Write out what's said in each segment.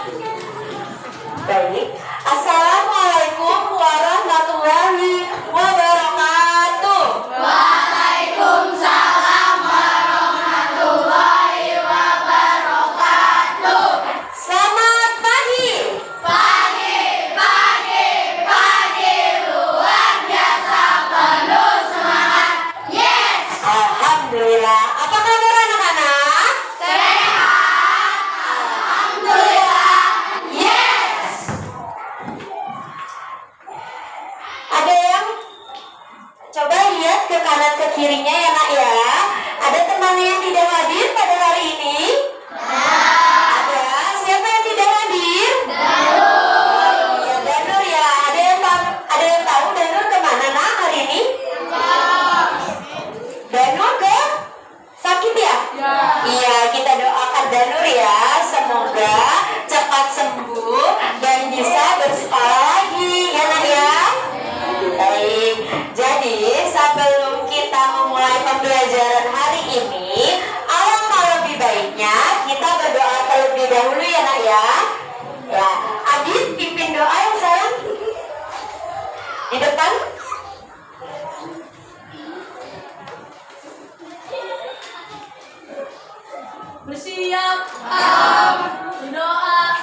Baik. Assalamualaikum warahmatullahi wabarakatuh. Waalaikumsalam warahmatullahi wabarakatuh. Selamat pagi. Pagi luar biasa penuh semangat. Yes. Alhamdulillah. Apa kabar anak-anak? Sehat. Alhamdulillah. Yes. Ada yang coba lihat ke kanan ke kirinya ya nak ya. Ada teman yang tidak hadir pada hari ini? Ada. Siapa yang tidak hadir? Ya Danur ya. Ada yang tahu Danur kemana nak hari ini? Danur ke sakit ya? Iya, kita doakan Danur ya. Semoga cepat sembuh dan bisa bersekolah lagi ya nak ya. Baik, jadi sebelum kita memulai pembelajaran hari ini, alangkah lebih baiknya kita berdoa terlebih dahulu ya nak ya. Ya, Adit pimpin doa yang sayang di depan. Bersiap. Berdoa.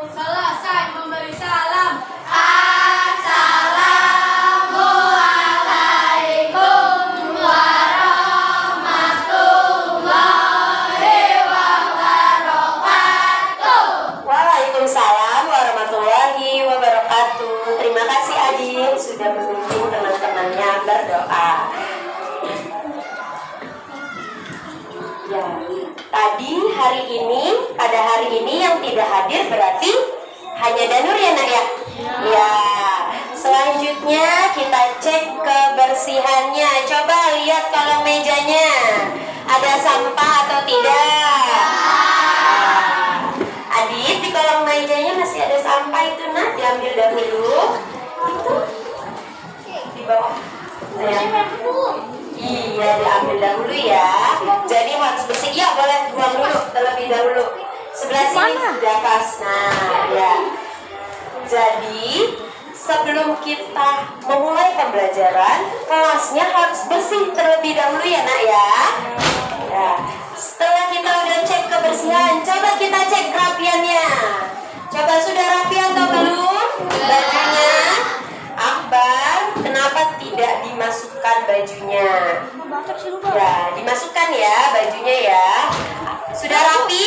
Selesai memberi salam. Assalamualaikum warahmatullahi wabarakatuh. Waalaikumsalam warahmatullahi wabarakatuh. Terima kasih Adit sudah memimpin teman-temannya berdoa. Ya, tadi pada hari ini yang tidak hadir berarti hanya Danur ya nak ya? Ya. Selanjutnya kita cek kebersihannya. Coba lihat kolong mejanya. Ada sampah atau tidak? Adit, di kolong mejanya masih ada sampah itu nak, diambil dahulu. Itu di bawah. Iya, diambil dahulu ya. Jadi harus bersih. Ya, boleh buang dulu terlebih dahulu. Sebelah sini sudah pas. Nah, ya. Jadi sebelum kita memulai pembelajaran, kelasnya harus bersih terlebih dahulu ya nak ya. Ya. Setelah kita udah cek kebersihan, coba kita cek kerapiannya. Coba sudah rapi atau belum? Bajunya Akbar, kenapa tidak dimasukkan bajunya? Ya, dimasukkan ya bajunya ya. Sudah rapi?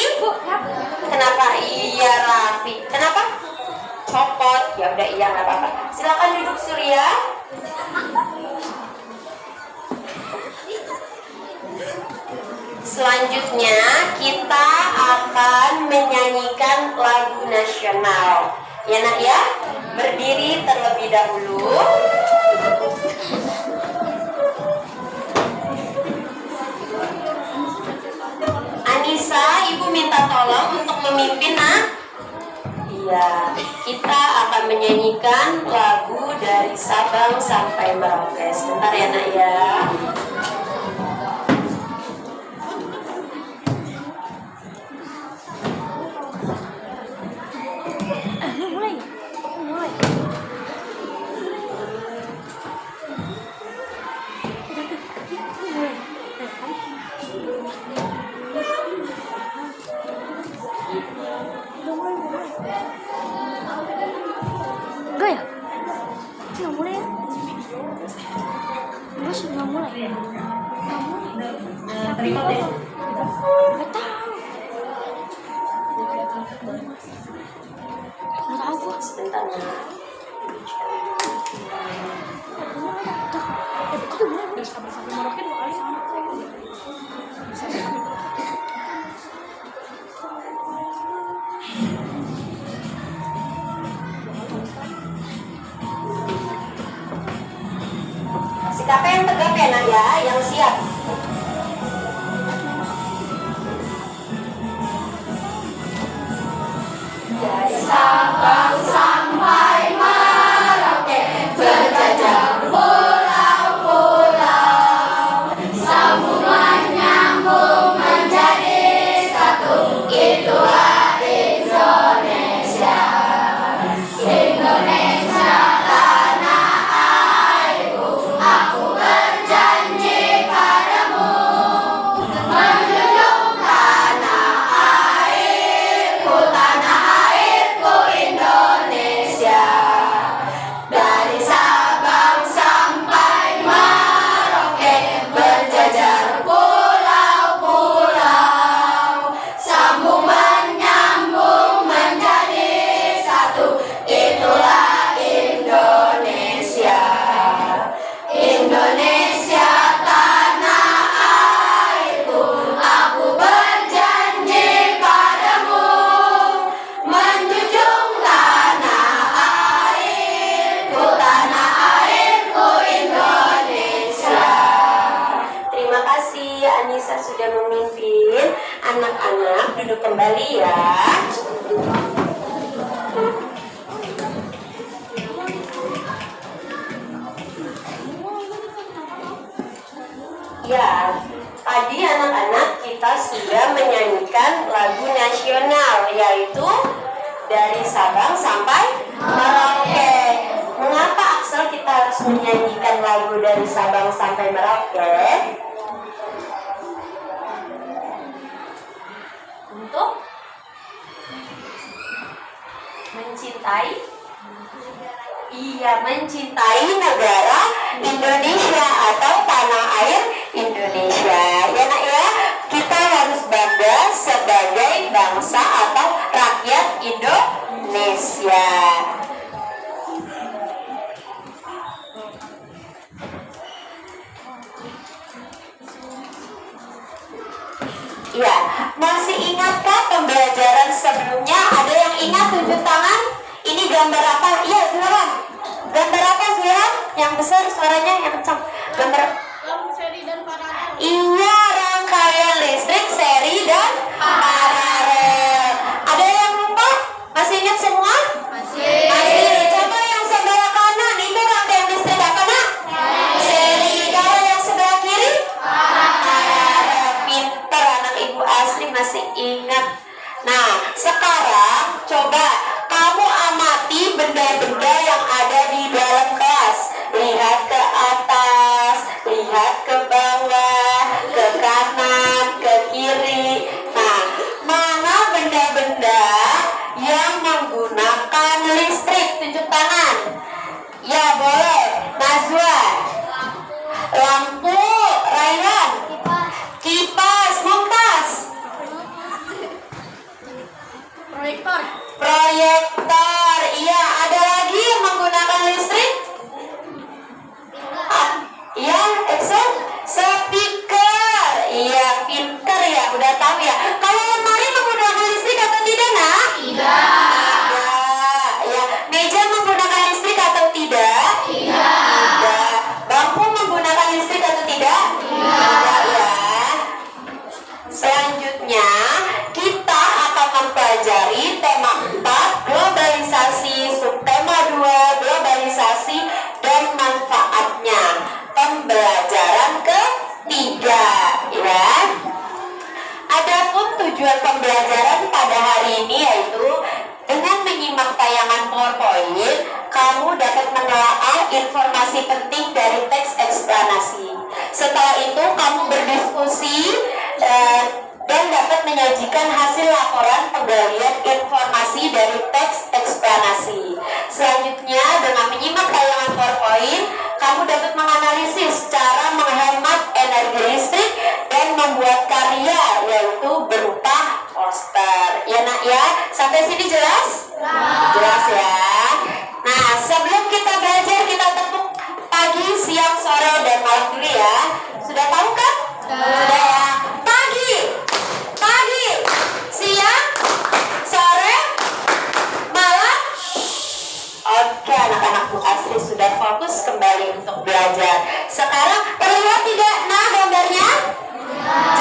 Kenapa? Iya rapi. Kenapa? Copot. Ya udah iya nggak apa-apa. Silakan duduk Surya. Selanjutnya kita akan menyanyikan lagu nasional. Ya nak ya, berdiri terlebih dahulu. Anissa, ibu minta tolong untuk memimpin nak. Ya, kita akan menyanyikan lagu dari Sabang sampai Merauke. Sebentar ya nak ya. Enggak ya? Nggak mulai ya? Enggak sih, nggak mulai. Nggak mulai. Terima deh. Nggak tahu. Nggak tahu gua. Sebentar nak. Itu bener. Udah sampai Merauke 2 kali sama. Sikapnya yang tegak ya nak ya, yang siap. Dari Sabang sampai Merauke, berjajah pulau-pulau, sambungan nyambung menjadi satu. Itulah Indonesia. Indonesia tanah airku, aku berjanji padamu, menjunjung tanah airku, Indonesia. Dari Sabang sampai Merauke, berjajar pulau-pulau, sambung menyambung menjadi satu. Itulah Indonesia. Indonesia tanah airku, aku berjanji padamu, menjunjung tanah airku, Indonesia. Terima kasih Anissa sudah memimpin. Anak-anak duduk kembali ya. Ya, tadi anak-anak kita sudah menyanyikan lagu nasional, yaitu dari Sabang sampai Merauke. Mengapa Axel kita harus menyanyikan lagu dari Sabang sampai Merauke? Untuk mencintai, iya, mencintai negara Indonesia atau tanah air Indonesia. Ya nak ya, kita harus bangga sebagai bangsa atau rakyat Indonesia. Ya, masih ingatkah pembelajaran sebelumnya? Ada yang ingat? Tunjuk tangan. Ini gambar apa? Iya, silakan. Gambar apa silakan? Yang besar suaranya, yang kencang. Gambar. Lampu seri dan paralel. Iya, rangkaian listrik seri dan paralel. Ada yang lupa? Masih ingat semua? Masih. Coba yang sebelah kanan itu rangkaian listrik apa nak? Seri. Kalau yang sebelah kiri? Paralel. Pinter anak ibu asli masih ingat. Nah, sekarang coba kamu amati benda-benda yang ada di dalam kelas. Lihat ke atas, lihat ke bawah, ke kanan, ke kiri. Nah, mana benda-benda yang menggunakan listrik? Tunjuk tangan. Ya, boleh. Najwa. Lampu. Rayyan. Kipas. Mumtaz. Proyektor. Proyektor. Iya, ada lagi yang menggunakan listrik? Iya, Excel. Speaker. Iya, pinter ya, udah tahu ya. Kalau lemari menggunakan listrik atau tidak, nak? Tidak. Ya, meja menggunakan listrik atau tidak? Tidak. Bangku menggunakan listrik atau tidak? Tidak ya. Selanjutnya kita akan mempelajari tema 4, global dapat menelaah informasi penting dari teks eksplanasi. Setelah itu kamu berdiskusi dan dapat menyajikan hasil laporan penggalian informasi dari teks eksplanasi. Selanjutnya, dengan menyimak tayangan PowerPoint, kamu dapat menganalisis cara menghemat energi listrik dan membuat karya, yaitu berupa poster. Ya nak ya, sampai sini jelas? Jelas ya. Nah, sebelum kita belajar, kita tepuk pagi, siang, sore, dan malam dulu ya. Sudah tahu kan? Sudah ya. Pagi, siang, sore, malam. Oke, anak-anak Bu Asri sudah fokus kembali untuk belajar. Sekarang terlihat tidak nah gambarnya?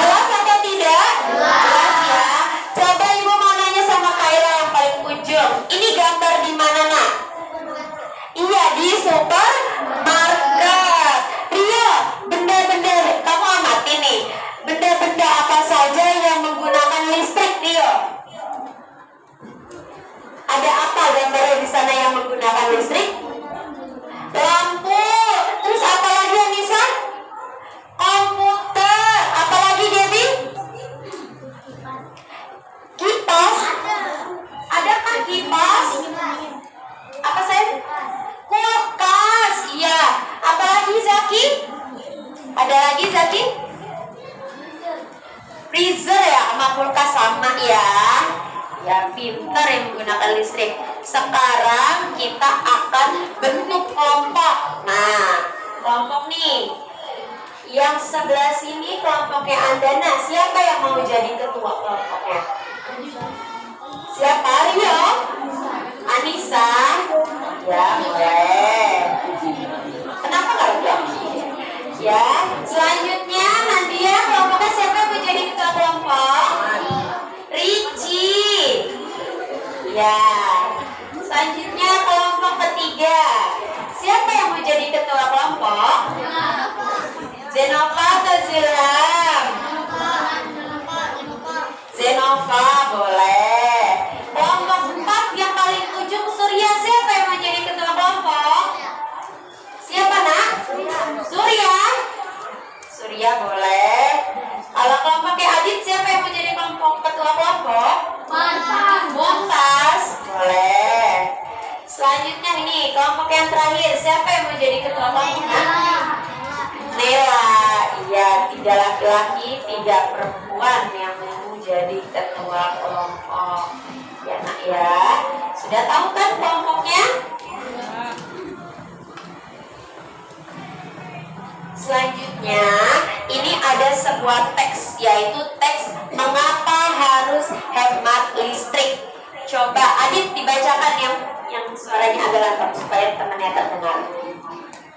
Jelas atau tidak? Jelas ya. Coba Ibu mau nanya sama Kaira yang paling ujung. Ini gambar di mana nak? Iya, di supermarket. Rio, benda-benda, kamu amati nih. Benda-benda apa saja yang menggunakan listrik, Rio? Ada apa gambarnya di sana yang menggunakan listrik? Lampu. Terus apa lagi Anissa? Komputer. Apa lagi Debbie? Kipas. Adakah kipas? Apa saya? Kulkas. Iya. Apa lagi Zaki? Ada lagi Zaki? Freezer ya, sama kulkas sama ya. Ya, pintar yang menggunakan listrik. Sekarang kita akan bentuk kelompok. Nah, kelompok nih. Yang sebelah sini kelompoknya Andana. Siapa yang mau jadi ketua kelompoknya? Siapa? Rio? Anissa? Ya, boleh. Kenapa nggak Rio? Ya, selanjutnya Nadia, kelompoknya siapa yang mau jadi ketua kelompok? Ricci. Ya. Selanjutnya kelompok ketiga. Siapa yang mau jadi ketua kelompok? Zenova atau Zilam? Zenova, boleh. Kelompok 4 yang paling ujung Surya, siapa yang mau jadi ketua kelompok? Siapa nak? Surya. Surya boleh. Kalau kelompoknya Adit, siapa yang mau jadi kelompok ketua kelompok? Montas, boleh. Selanjutnya ini kelompok yang terakhir, siapa yang mau jadi ketua kelompoknya? Nela. Iya, 3 laki-laki, 3 perempuan yang mau jadi ketua kelompok. Ya nak ya. Sudah tahu kan kelompoknya? Selanjutnya, ini ada sebuah teks, yaitu teks mengapa harus hemat listrik. Coba Adit dibacakan yang suaranya agak lantang supaya temannya terdengar.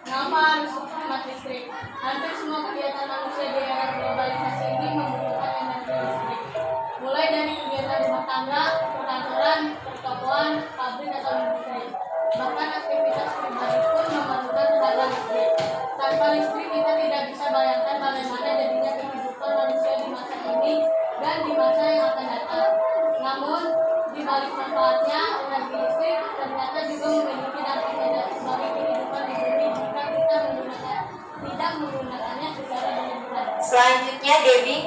Kenapa harus hemat listrik? Hampir semua kegiatan manusia di era globalisasi ini membutuhkan energi listrik. Mulai dari kegiatan rumah tangga, perkantoran, pertokoan, pabrik atau industri. Bahkan aktivitas pribadi pun memerlukan tenaga listrik. Tanpa listrik kita tidak bisa bayangkan bagaimana jadinya kehidupan manusia di masa ini dan di masa yang akan datang. Namun, di balik manfaatnya, energi listrik ternyata juga memiliki dampak negatif bagi kehidupan di bumi jika kita tidak menggunakannya secara berlebihan. Selanjutnya Debbie,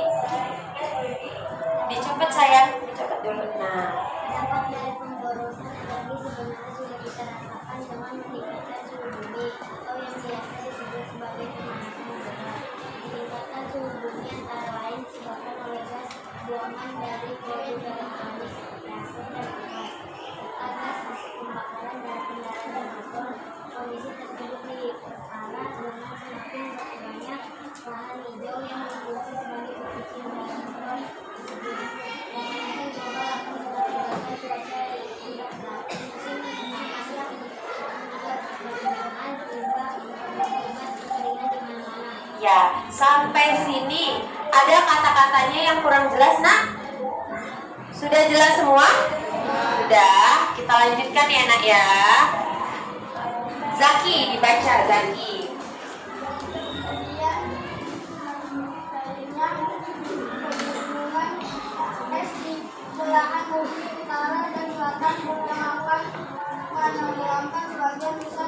dicopot sayang, dicopot dulu. Nah, dampak dari pemborosan energi sebenarnya sudah kita rasakan dengan meningkatkan suhu bumi atau yang biasa disebut sebagai pemanasan global. Meningkatkan suhu bumi antara lain disebabkan oleh gas buangan dari produk alami seperti asap dan gas, serta gas hasil pembakaran dari kendaraan bermotor. Kondisi tersebut diperparah dengan semakin berkurangnya lahan hijau yang berfungsi sebagai pemicu pemanasan tersebut. Pemanasan global akan mengakibatkan cuaca yang tidak berarti musim panas yang akibat perkembangan hingga akibat kekeringan di mana-mana. ya sampai sini ada kata-katanya yang kurang jelas nak? Sudah jelas semua? Sudah, kita lanjutkan ya nak ya. Zaki, dibaca Zaki. Kemudian kalinya pegunungan es di belahan bumi utara dan selatan yang akan menenggelamkan sebagian besar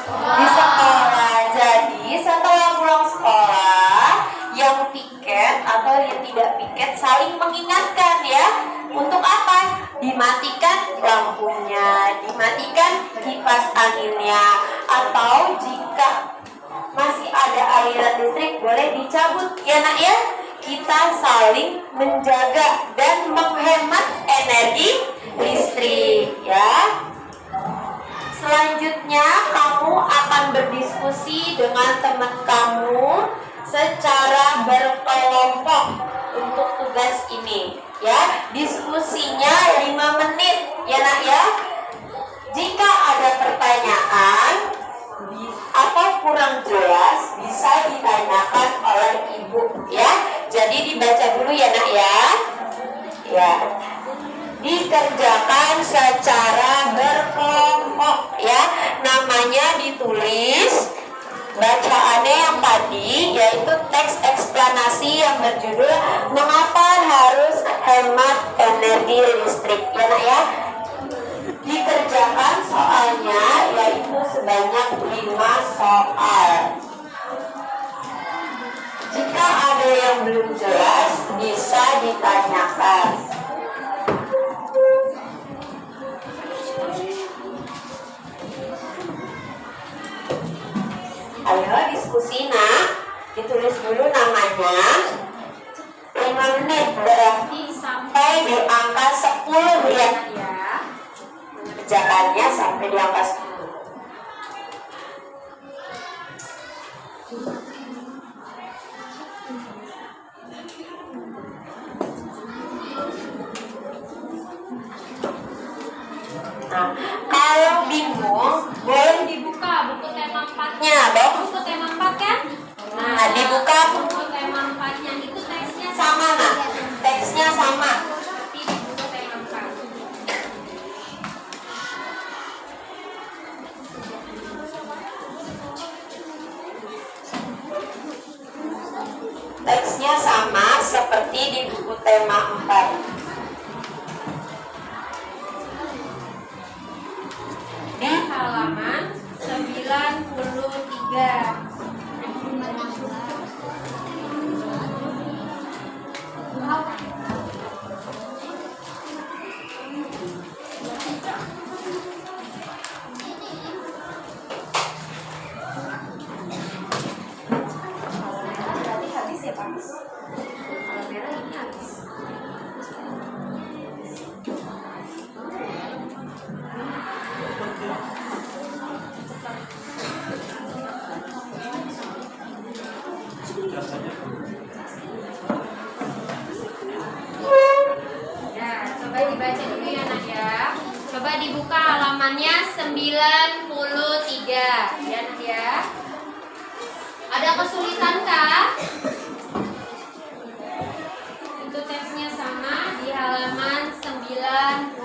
Di sekolah. Jadi setelah pulang sekolah, yang piket atau yang tidak piket saling mengingatkan ya. Untuk apa? Dimatikan lampunya, dimatikan kipas anginnya, atau jika masih ada aliran listrik boleh dicabut ya nak ya. Kita saling menjaga dan menghemat energi listrik ya. Selanjutnya kamu akan berdiskusi dengan teman kamu secara berkelompok untuk tugas ini ya. Diskusinya 5 menit ya nak ya. Jika ada pertanyaan atau kurang jelas bisa ditanyakan oleh ibu ya. Jadi dibaca dulu ya nak ya. Ya. Dikerjakan secara berkelompok ya. Namanya ditulis bacaannya yang tadi, yaitu teks eksplanasi yang berjudul Mengapa Harus Hemat Energi Listrik ya nak ya. Dikerjakan soalnya yaitu sebanyak 5 soal. Jika ada yang belum jelas bisa ditanyakan. Ayo diskusi nak. Ditulis dulu namanya. 5 menit berarti sampai di angka 10 ya. Mengerjakannya sampai di angka 10. Nah, kalau bingung boleh Dibuka buku tema 4-nya. dibuka dong. Buku tema 4 kan? Nah, dibuka Buku tema 4-nya itu teksnya sama nak. Teksnya sama. seperti di buku tema 4. Teksnya sama seperti di buku tema 4. Di halaman 93. Berarti habis ya Pak? Kalau merah ini habis. Ya, coba dibaca dulu ya nak ya. Coba dibuka halamannya 93 ya nak ya. Ada kesulitan kah? Itu teksnya sama di halaman 93.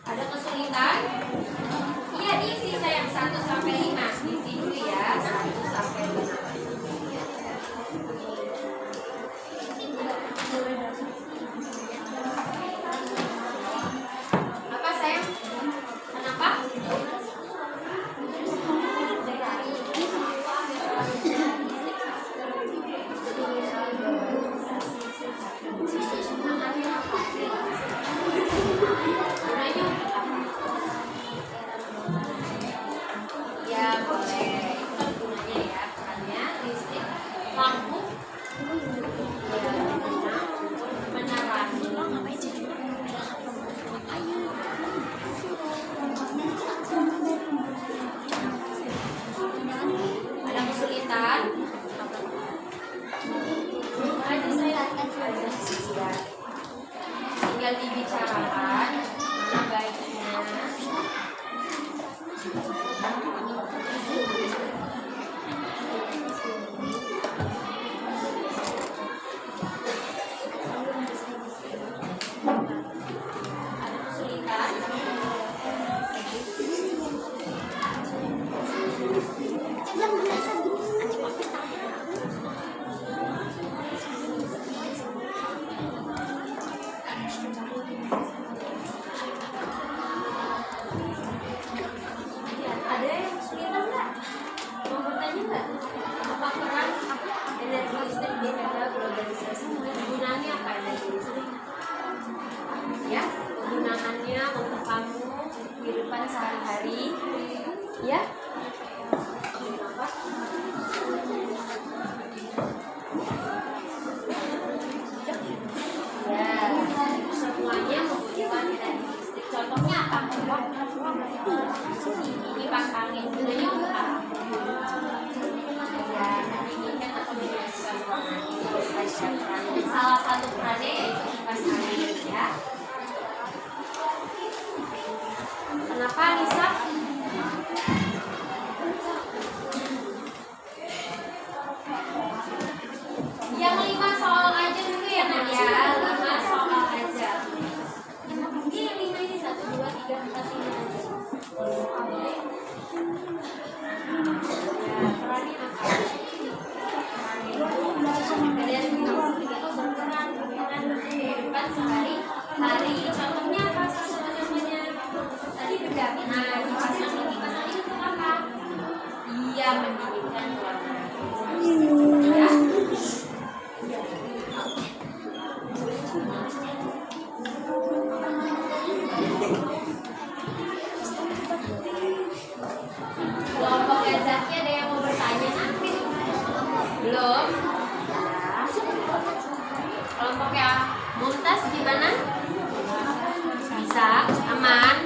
Ada kesulitan? Iya diisi sayang 1 sampai 5. Diisi dulu ya 1 sampai 5. Apa sayang? Kenapa? Gunanya apa? Ya boleh. Itu kan gunanya ya. Perannya listrik lampu. Ya, menerangi. Ada kesulitan? Aja saya ya. Tinggal dibicarakan mana baiknya. Ada kesulitan? Ya. Semuanya membutuhkan energi listrik. Contohnya apa? Ini pas angin gunanya untuk apa? Ya, mendinginkan atau menyesuaikan ruangan. Salah satu perannya yaitu kipas angin ya. Kenapa Nisa? Yang 5 soal aja dulu ya Nak ya. 5 soal aja. Ini yang 5 ini 1, 2, 3, 4, 5 aja. Ya, perannya apa? Kalian berperan kehidupan sehari-hari. Contohnya apa? Salah satu contohnya tadi beda. Nah, kipas angin itu apa? Iya, mendinginkan ruangan. Ya. Kelompok Zaki ada yang mau bertanya? Belum? Kelompoknya Mumtaz gimana? Bisa? Aman?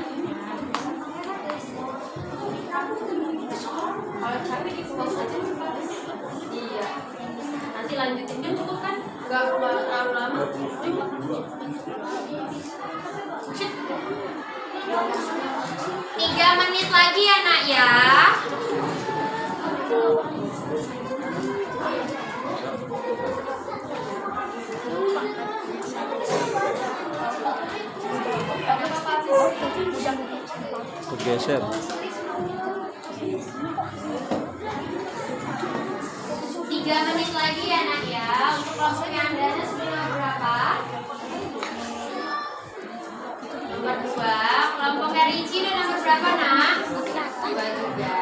Kalau capek di pause aja. Iya. Nanti lanjutinnya cukup kan? Gak terlalu lama. 3 menit lagi ya Nak ya. Kegeser. 3 menit lagi ya Nak ya. Untuk kelompok yang Anda sudah nomor berapa? Nomor 2. Kelompok Ricci udah nomor berapa Nak? 2 juga.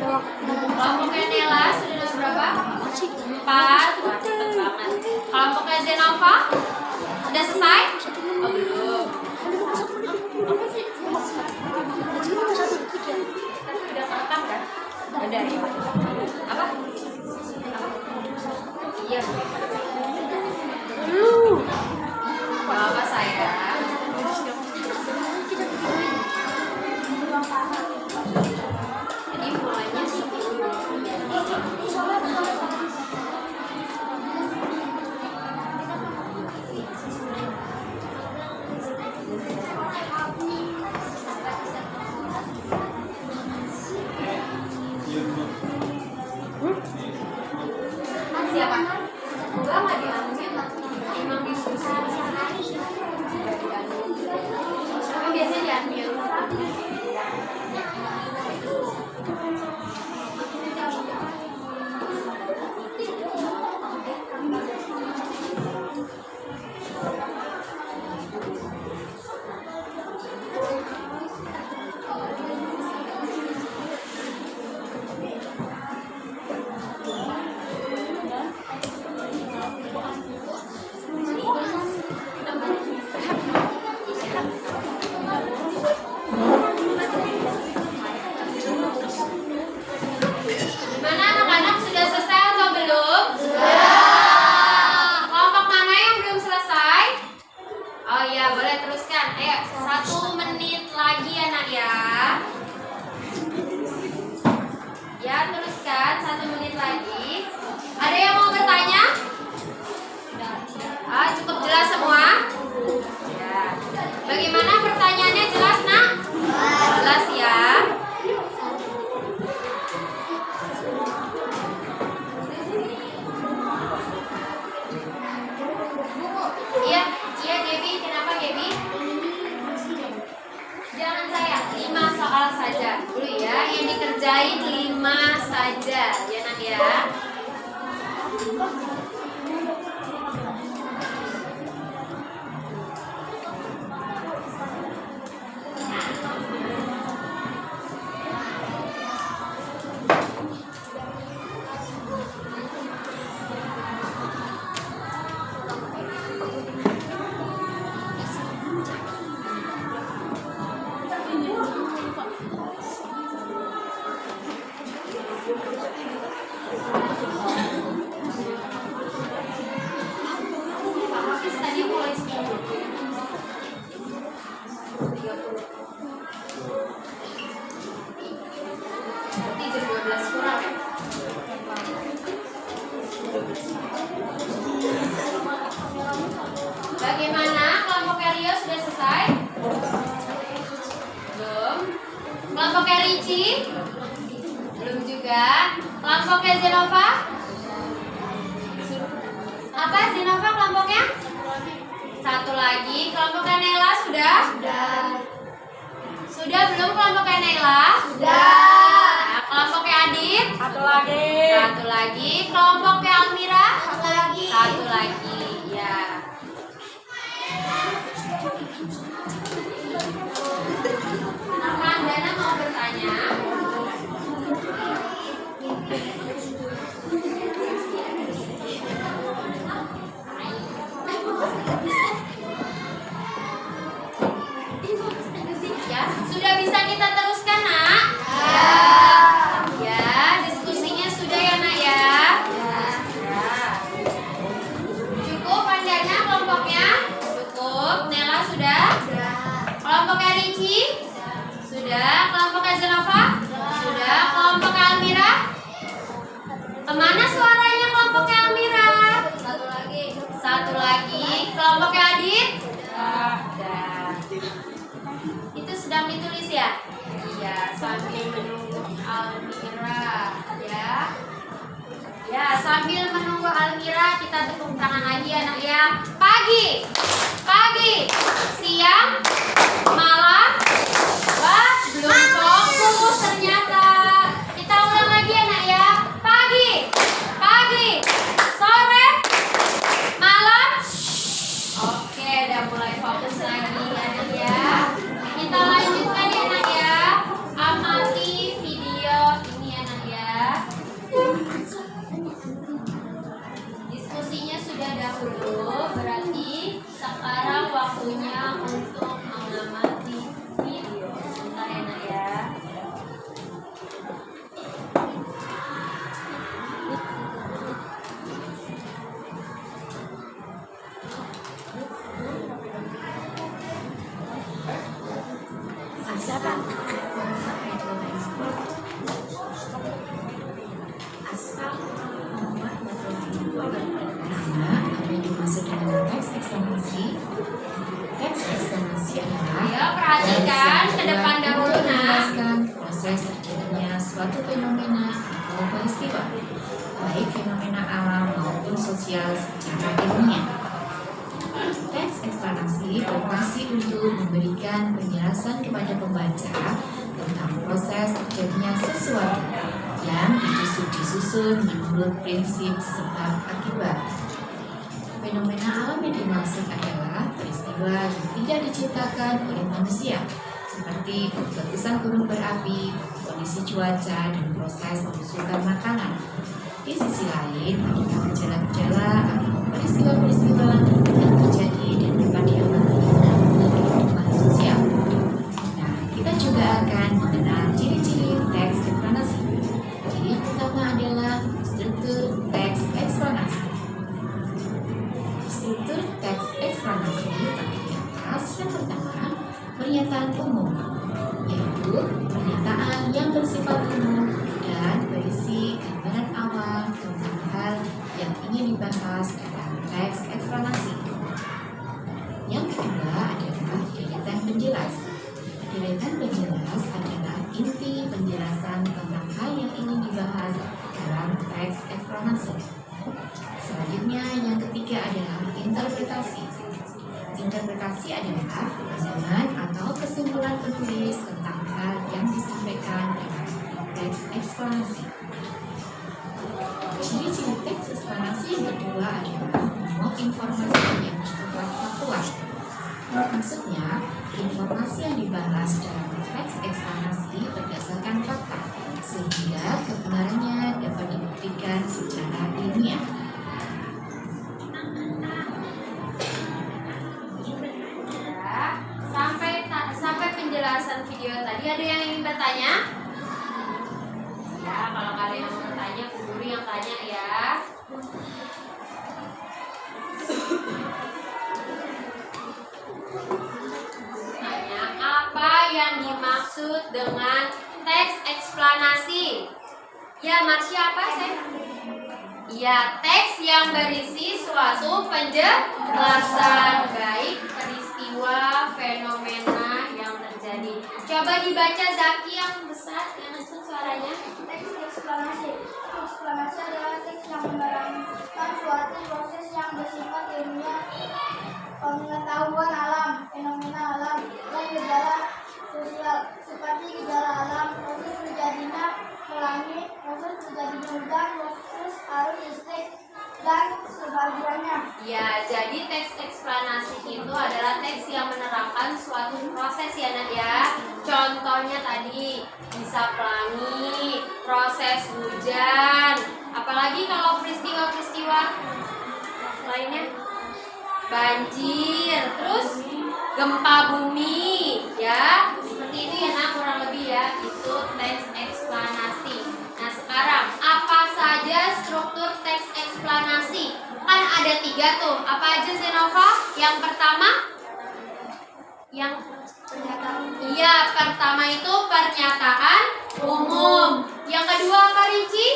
Kelompoknya Nela sudah nomor berapa? 4. Wah, cepet banget. Kelompoknya Zenova sudah selesai? Oh belum. Udah kerekam kan? Udah ya. Apa? Iya. Gak apa sayang. Jadi mulainya sebelum. Siapa? Enggak, nggak diambil. Emang diskusi. Tapi biasanya diambil. Gimana anak-anak sudah selesai atau belum? Sudah. Kelompok mana yang belum selesai? Oh iya, boleh teruskan. Ayo, 1 menit lagi ya Nak ya. Ya, teruskan 1 menit lagi. Ada yang mau bertanya? Cukup jelas semua? Ya. Bagaimana pertanyaannya, jelas Nak? Jelas ya. Iya, Gaby. Kenapa Gaby? Jangan saya, 5 soal saja dulu ya. Yang dikerjain 5 saja, ya Nak ya. Bagaimana? Kelompoknya Rio sudah selesai? Belum. Kelompoknya Ricci? Belum juga. Kelompoknya Zenova? Apa Zenova kelompoknya? Satu lagi. Kelompoknya Nela sudah? Sudah belum kelompoknya Nela? Nah, kelompoknya Adit? Satu lagi. Kelompoknya Almira? Satu lagi. Ya. Dana mau bertanya? Ya, sudah bisa kita teruskan, Nak? Ya, diskusinya sudah ya, Nak ya? Cukup Andana kelompoknya? Cukup. Nela sudah? Kelompoknya Ricci? Sudah. Kelompoknya Zenova? Sudah. Kelompoknya Almira? Kemana suaranya kelompoknya Almira? Satu lagi. Kelompoknya Adit? Sudah. Itu sedang ditulis ya? Iya, sambil menunggu Almira. Ya, sambil menunggu Almira kita tepuk tangan lagi ya, Nak ya. Pagi, siang, malam. Wah, belum fokus ternyata. Kita ulang lagi ya, Nak ya. Pagi, sore, malam. Oke, udah mulai fokus lagi ya, Nak ya. Kita lanjutkan ya, Nak ya. Amati video ini ya, Nak ya. Diskusinya sudah dahulu, berarti sekarang waktunya untuk mengamati video. Sebentar ya, Nak ya. Ayo perhatikan ke depan dahulu, Nak. Menjelaskan proses terjadinya suatu fenomena atau peristiwa, baik fenomena alam maupun sosial secara ilmiah. Teks eksplanasi berfungsi untuk memberikan penjelasan kepada pembaca tentang proses terjadinya sesuatu yang disusun menurut prinsip sebab akibat. Fenomena alam yang dimaksud adalah peristiwa yang tidak diciptakan oleh manusia, seperti letusan gunung berapi, kondisi cuaca, dan proses pembusukan makanan. Di sisi lain, ada gejala-gejala atau peristiwa-peristiwa yang terjadi dan dapat diamati dalam kehidupan sosial. Nah, kita juga akan mengenal ciri-ciri teks eksplanasi. Ciri pertama adalah struktur teks eksplanasi. Struktur teks eksplanasi terdiri atas yang pertama, pernyataan umum, yaitu pernyataan yang bersifat umum dan berisi gambaran awal tentang hal yang ingin dibahas dalam teks eksplanasi. Yang kedua adalah deretan penjelas. Deretan penjelas adalah inti penjelasan tentang hal yang ingin dibahas dalam teks eksplanasi. Selanjutnya, yang ketiga adalah interpretasi. Interpretasi adalah pandangan atau kesimpulan penulis tentang hal yang disampaikan dalam teks eksplanasi. Ciri-ciri teks eksplanasi yang kedua adalah memuat informasi yang bersifat faktual. Maksudnya, informasi yang dibahas dalam teks eksplanasi berdasarkan fakta, sehingga kebenarannya dapat dibuktikan secara ilmiah. Sampai penjelasan video tadi, ada yang ingin bertanya? Ya, kalau kalian mau bertanya, guru yang tanya ya. Tanya, apa yang dimaksud dengan teks eksplanasi? Ya, Marsha apa, Sen? Ya, teks yang berisi suatu penjelasan baik peristiwa, fenomena yang terjadi. Coba dibaca Zaki yang besar, yang langsung suaranya. Teks eksplanasi. Eksplanasi adalah teks yang menerangkan suatu proses yang bersifat ilmiah, pengetahuan alam, fenomena alam, dan gejala sosial seperti gejala alam, proses terjadinya pelangi, proses terjadinya hujan, proses arus listrik, dan sebagainya. Ya, jadi teks eksplanasi itu adalah teks yang menerangkan suatu proses ya Nak ya. Contohnya tadi bisa pelangi, proses hujan, apalagi kalau peristiwa-peristiwa lainnya banjir, terus gempa bumi ya. Seperti itu ya Nak, kurang lebih ya. Itu teks eksplanasi. Nah, sekarang apa saja struktur teks eksplanasi? Kan ada 3 tuh. Apa aja Zenova? Yang pertama? Yang iya, pertama itu pernyataan umum. Yang kedua apa Ricci?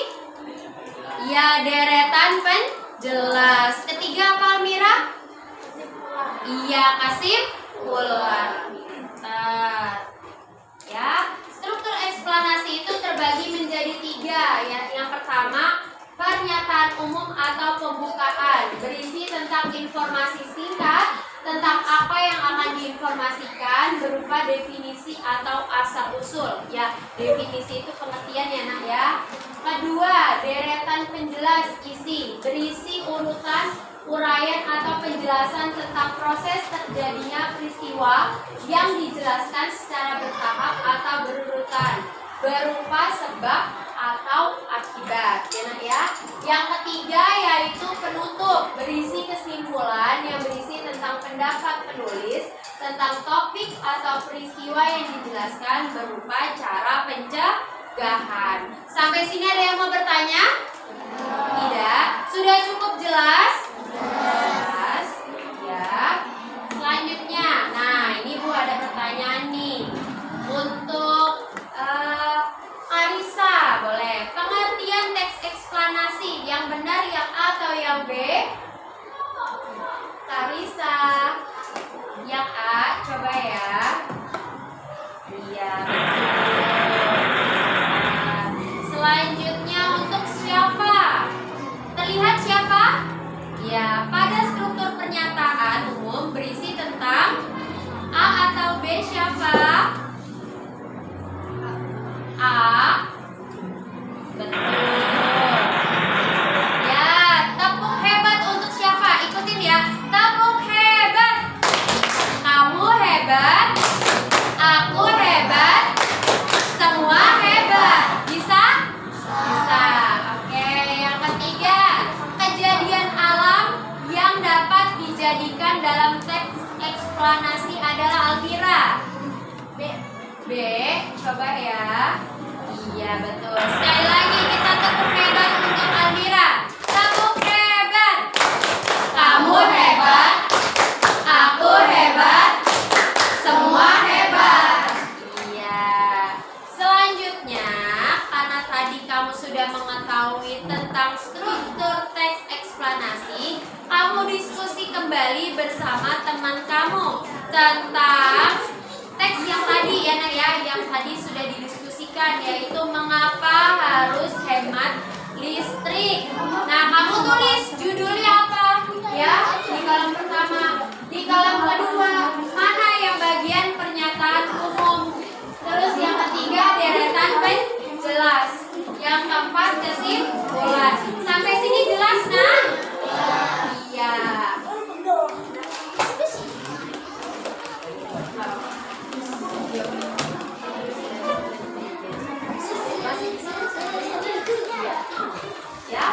Ya, deretan penjelas. Ketiga apa Almira? Iya, kesimpulan. Ya, struktur eksplanasi itu terbagi menjadi 3 ya. Yang pertama, pernyataan umum atau pembukaan, berisi tentang informasi singkat tentang apa yang akan diinformasikan berupa definisi atau asal usul. Ya, definisi itu pengertian ya Nak ya. Kedua, deretan penjelas isi, berisi urutan uraian atau penjelasan tentang proses terjadinya peristiwa yang dijelaskan secara bertahap atau berurutan berupa sebab atau akibat ya Nak ya. Yang ketiga yaitu penutup, berisi kesimpulan yang berisi tentang pendapat penulis tentang topik atau peristiwa yang dijelaskan berupa cara pencegahan. Sampai sini ada yang mau bertanya? Tidak? Sudah cukup jelas? Jelas. Ya. Selanjutnya, nah ini Bu ada pertanyaan nih untuk Arisa, boleh. Pengertian teks eksplanasi yang benar yang A atau yang B? Arisa, yang A, coba ya. Iya. Selanjutnya untuk siapa? Terlihat siapa? Ya, pada struktur pernyataan umum berisi tentang A atau B siapa? A. Betul. Ya, tepuk hebat untuk siapa? Ikutin ya. Tepuk hebat. Kamu hebat. Aku hebat. Semua hebat. Bisa? Bisa. Oke, yang ketiga, kejadian alam yang dapat dijadikan dalam teks eksplanasi adalah Almira. B, coba ya. Iya betul. Sekali lagi kita tepuk hebat untuk Almira. Tepuk hebat. Kamu hebat. Aku hebat. Semua hebat. Iya. Selanjutnya, karena tadi kamu sudah mengetahui tentang struktur teks eksplanasi, kamu diskusi kembali bersama teman kamu tentang teks yang tadi ya Nak ya, yang tadi sudah didiskusikan, yaitu mengapa harus hemat listrik. Nah, kamu tulis judulnya apa ya di kolom pertama, di kolom kedua mana yang bagian pernyataan umum, terus yang ketiga deretan penjelas, yang keempat kesimpulan. Sampai sini jelas Nak? Iya. Ya.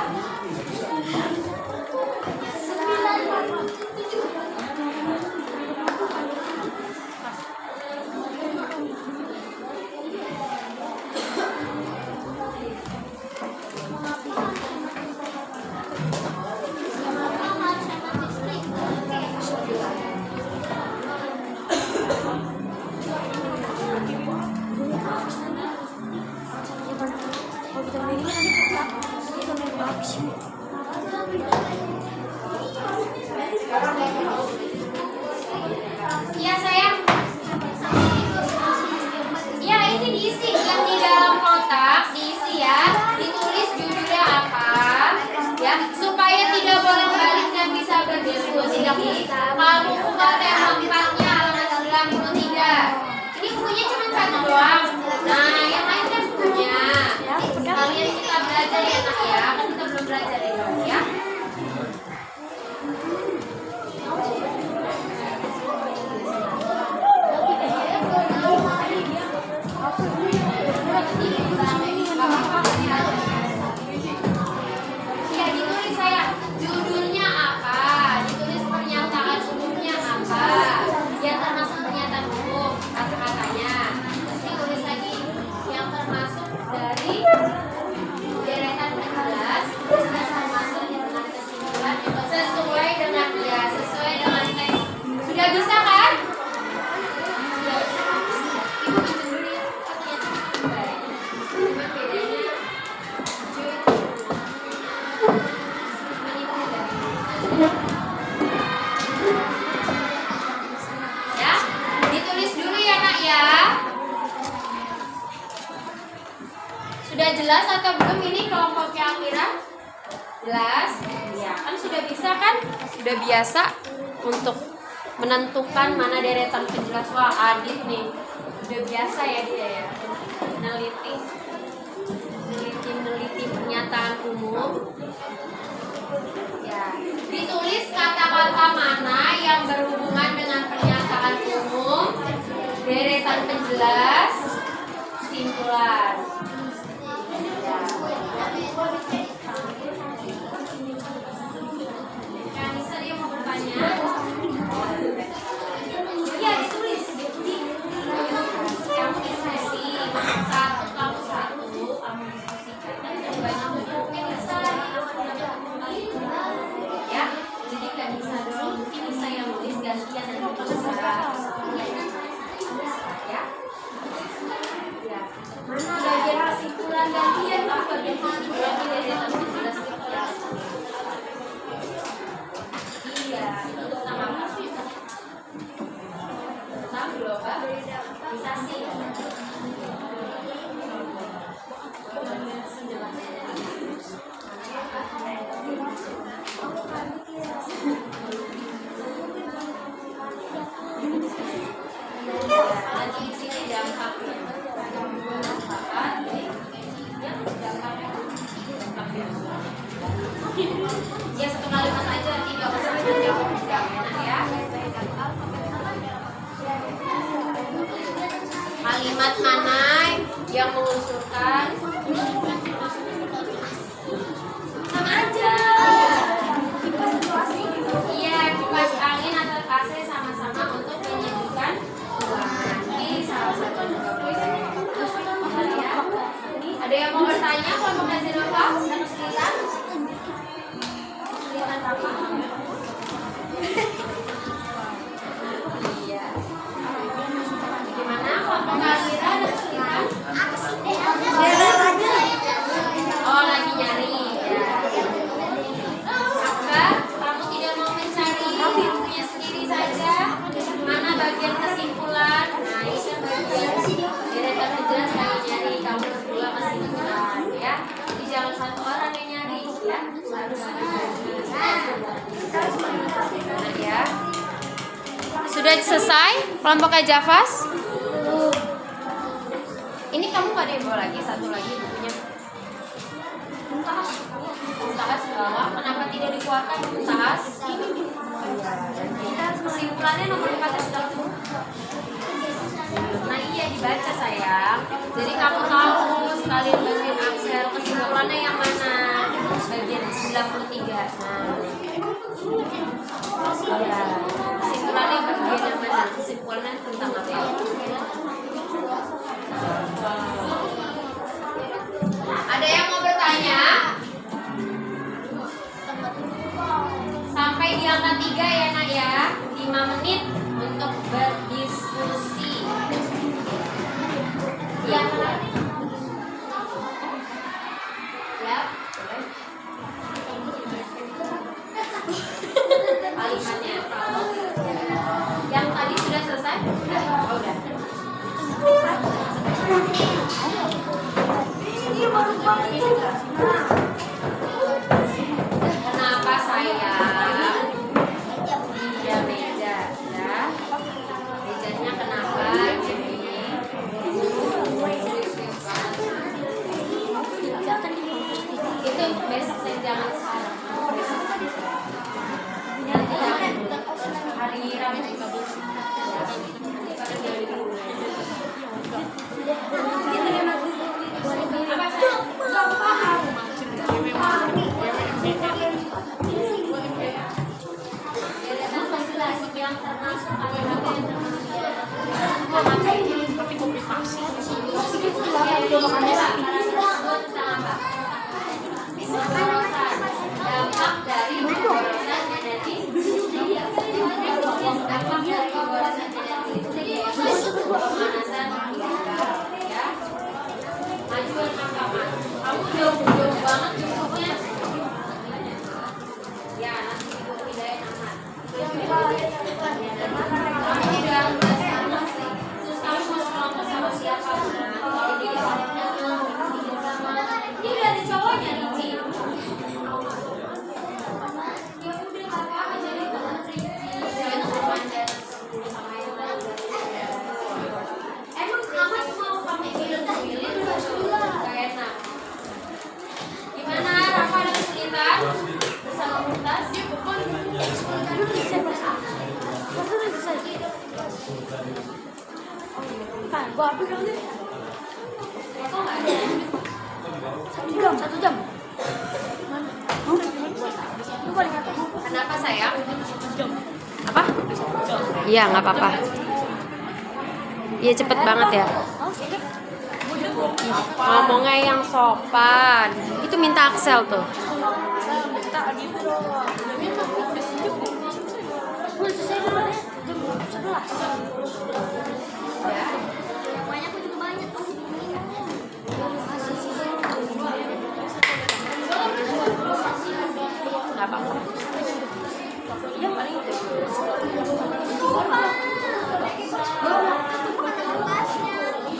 Kalau kita main ini nanti kita main PUBG. doang. Nah, yang lain kan punya. Sekalian kita belajar ya nak ya. Kan kita belum belajar ya. Ya ditulis saya. Judulnya apa? Ditulis pernyataan umumnya apa? Yang termasuk pernyataan umum kata-katanya. Terus ditulis lagi yang termasuk dari deretan 16. Terus termasuk dengan kesimpulan sesuai dengan teks. Sudah bisa kan? Sudah bisa. Ibu pinjam dulu ya. Cuman bedanya ya, ditulis dulu ya nak ya. Sudah jelas atau belum ini kelompoknya Amira? Jelas? Ya, kan sudah bisa kan? Sudah biasa untuk menentukan mana deretan penjelas. Wah, Adit nih. Udah biasa ya dia ya. Meneliti pernyataan umum. Ya, ditulis kata-kata mana yang berhubungan dengan pernyataan umum, deretan penjelas, kesimpulan. Ya. Kanisa dia mau bertanya. Iya ditulis. Kamu diskusi satu, kamu diskusikan. Dan banyak yang bisa. Ya, jadi nggak bisa dong. Mungkin bisa yang nulis gantian dan itu bisa. Ya. Ya. Mana bagian kesimpulan gantian apa bagian kesimpulan deretan penjelas sekian? Iya, itu tentang apa sih? Tentang globalisasi. Nanti di sini dampak ya satu kalimat aja, nanti nggak usah jawab ya. Kalimat mana yang mengusulkan? Sama aja. Iya, kipas angin atau AC sama-sama untuk menyedihkan ruangan. Ini salah satu ya. Ada yang mau bertanya? Kelompok Nazirova dan kesulitan? Kesulitan apa? Iya. Gimana kelompok Nazira dan kesulitan? Oh, lagi nyari. Ya. Apa? Kamu tidak mau mencari bukunya sendiri saja? Mana bagian kesimpulan? Nah, ini kan bagian deretan penjelas lagi nyari. Kamu berdua kesimpulan, ya. Jadi jangan satu orang yang nyari, ya. Harus ya. Sudah selesai kelompoknya Javas? Ini kamu gak ada yang bawa lagi? Satu lagi bukunya. Muntaas bawah, kenapa tidak dikeluarkan Muntaas? Kesimpulannya nomor 4 sudah tuh. Nah iya dibaca sayang. Jadi kamu tahu sekalian bagian Axel kesimpulannya yang mana? Bagian 93. Nah. Ya. Kesimpulannya bagian yang mana? Kesimpulannya tentang apa ya? Ada yang mau bertanya? Sampai di angka 3 ya nak ya. 5 menit untuk berdiskusi. Yang lain? Ya. Kalimatnya kalau yang tadi sudah selesai? Oh, udah. Kenapa sayang? Iya meja ya. Mejanya kenapa? Jadi kemajuan agama. Kamu jauh banget jumlahnya. Ya, nanti ibu pindahin amat. Kamu udah terus kamu mau kelompok sama siapa? Ini dari cowoknya Ricci. Ya udah nggak apa-apa jadi teman Ricci. Jangan sama aja sama yang lain. Emang amat mau pakai pilih gak enak. Gimana Rafa ada kesulitan bersama Mumtaz? Kan, gua habis lagi. Kok nggak ada? 1 jam. Mana? Lu paling atas. Kenapa sayang? Apa? Iya nggak apa-apa. Iya cepet banget ya. Ngomongnya yang sopan. Itu minta Axel tuh. Gua selesai dulu ya. Jam 11. Banyak juga banyak. Nggak apa-apa. Iya paling itu.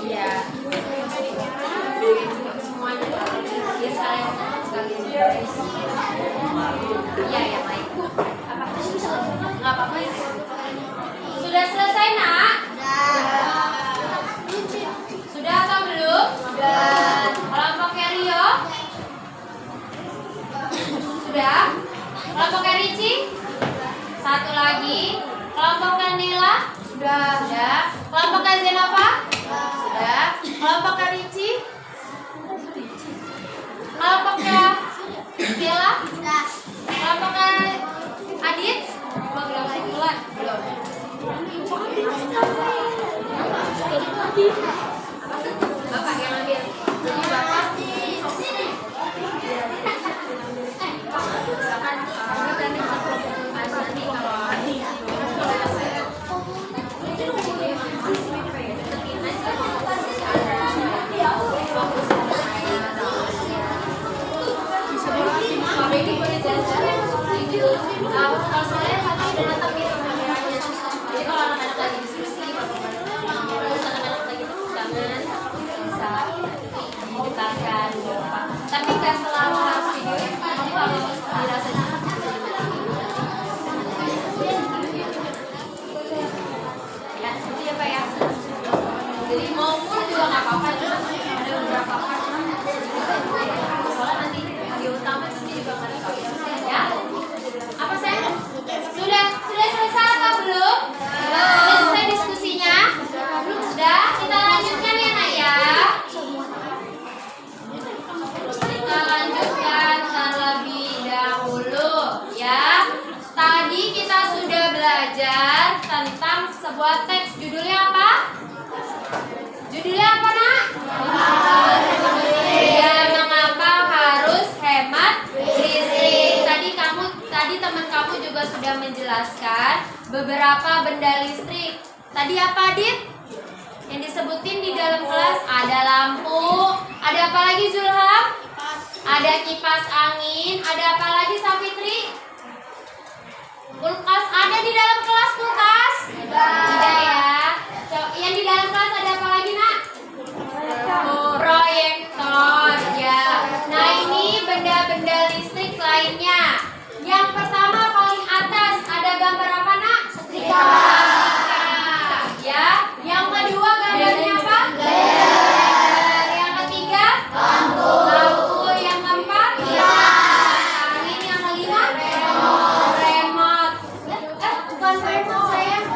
Iya. Semuanya. Dia sekalian. Iya ya baik. Apa? Nggak apa-apa ya. Sudah selesai nak? Sudah atau belum? Sudah. Kelompoknya Rio? Sudah. Kelompoknya Ricci? Satu lagi. Kelompoknya Nela? Sudah. Kelompoknya Zenova? Sudah. Kelompoknya Ricci? Kelompoknya Bella? Kelompoknya Adit? Belum sebulan? Belum. Bapak yang ambil. Jadi Bapak kalau saya satu udah datang gitu kameranya. Jadi kalau anak-anak lagi diskusi, terus anak-anak lagi tepuk tangan, bisa diputarkan beberapa. Tapi nggak selalu harus video. Jadi kalau dirasa ya, seperti apa ya? Jadi mau full juga nggak apa-apa. Ada beberapa part. Soalnya nanti video utama sendiri juga nggak ada ya. Apa saya? Sudah selesai atau belum? Sudah selesai diskusinya? Sudah, kita lanjutkan ya nak ya. Kita lanjutkan terlebih dahulu ya. Tadi kita sudah belajar tentang sebuah teks. Judulnya apa? Judulnya apa nak? Ya, mengapa harus hemat listrik? Tadi teman kamu juga sudah menjelaskan beberapa benda listrik. Tadi apa, Dit? Yang disebutin di dalam kelas ada lampu, ada apa lagi Zulham? Ada kipas angin, ada apa lagi Safitri? Kulkas ada di dalam kelas kulkas? Tidak ya. Yang di dalam kelas ada apa lagi nak? Proyektor ya. Nah ini benda-benda listrik lainnya. Yang pertama paling atas ada gambar apa nak? Setrika. Ya. Yang kedua gambarnya apa? Yang ketiga? Lampu. Yang keempat? Angin. Yang kelima? Remote. Bukan remote sayang.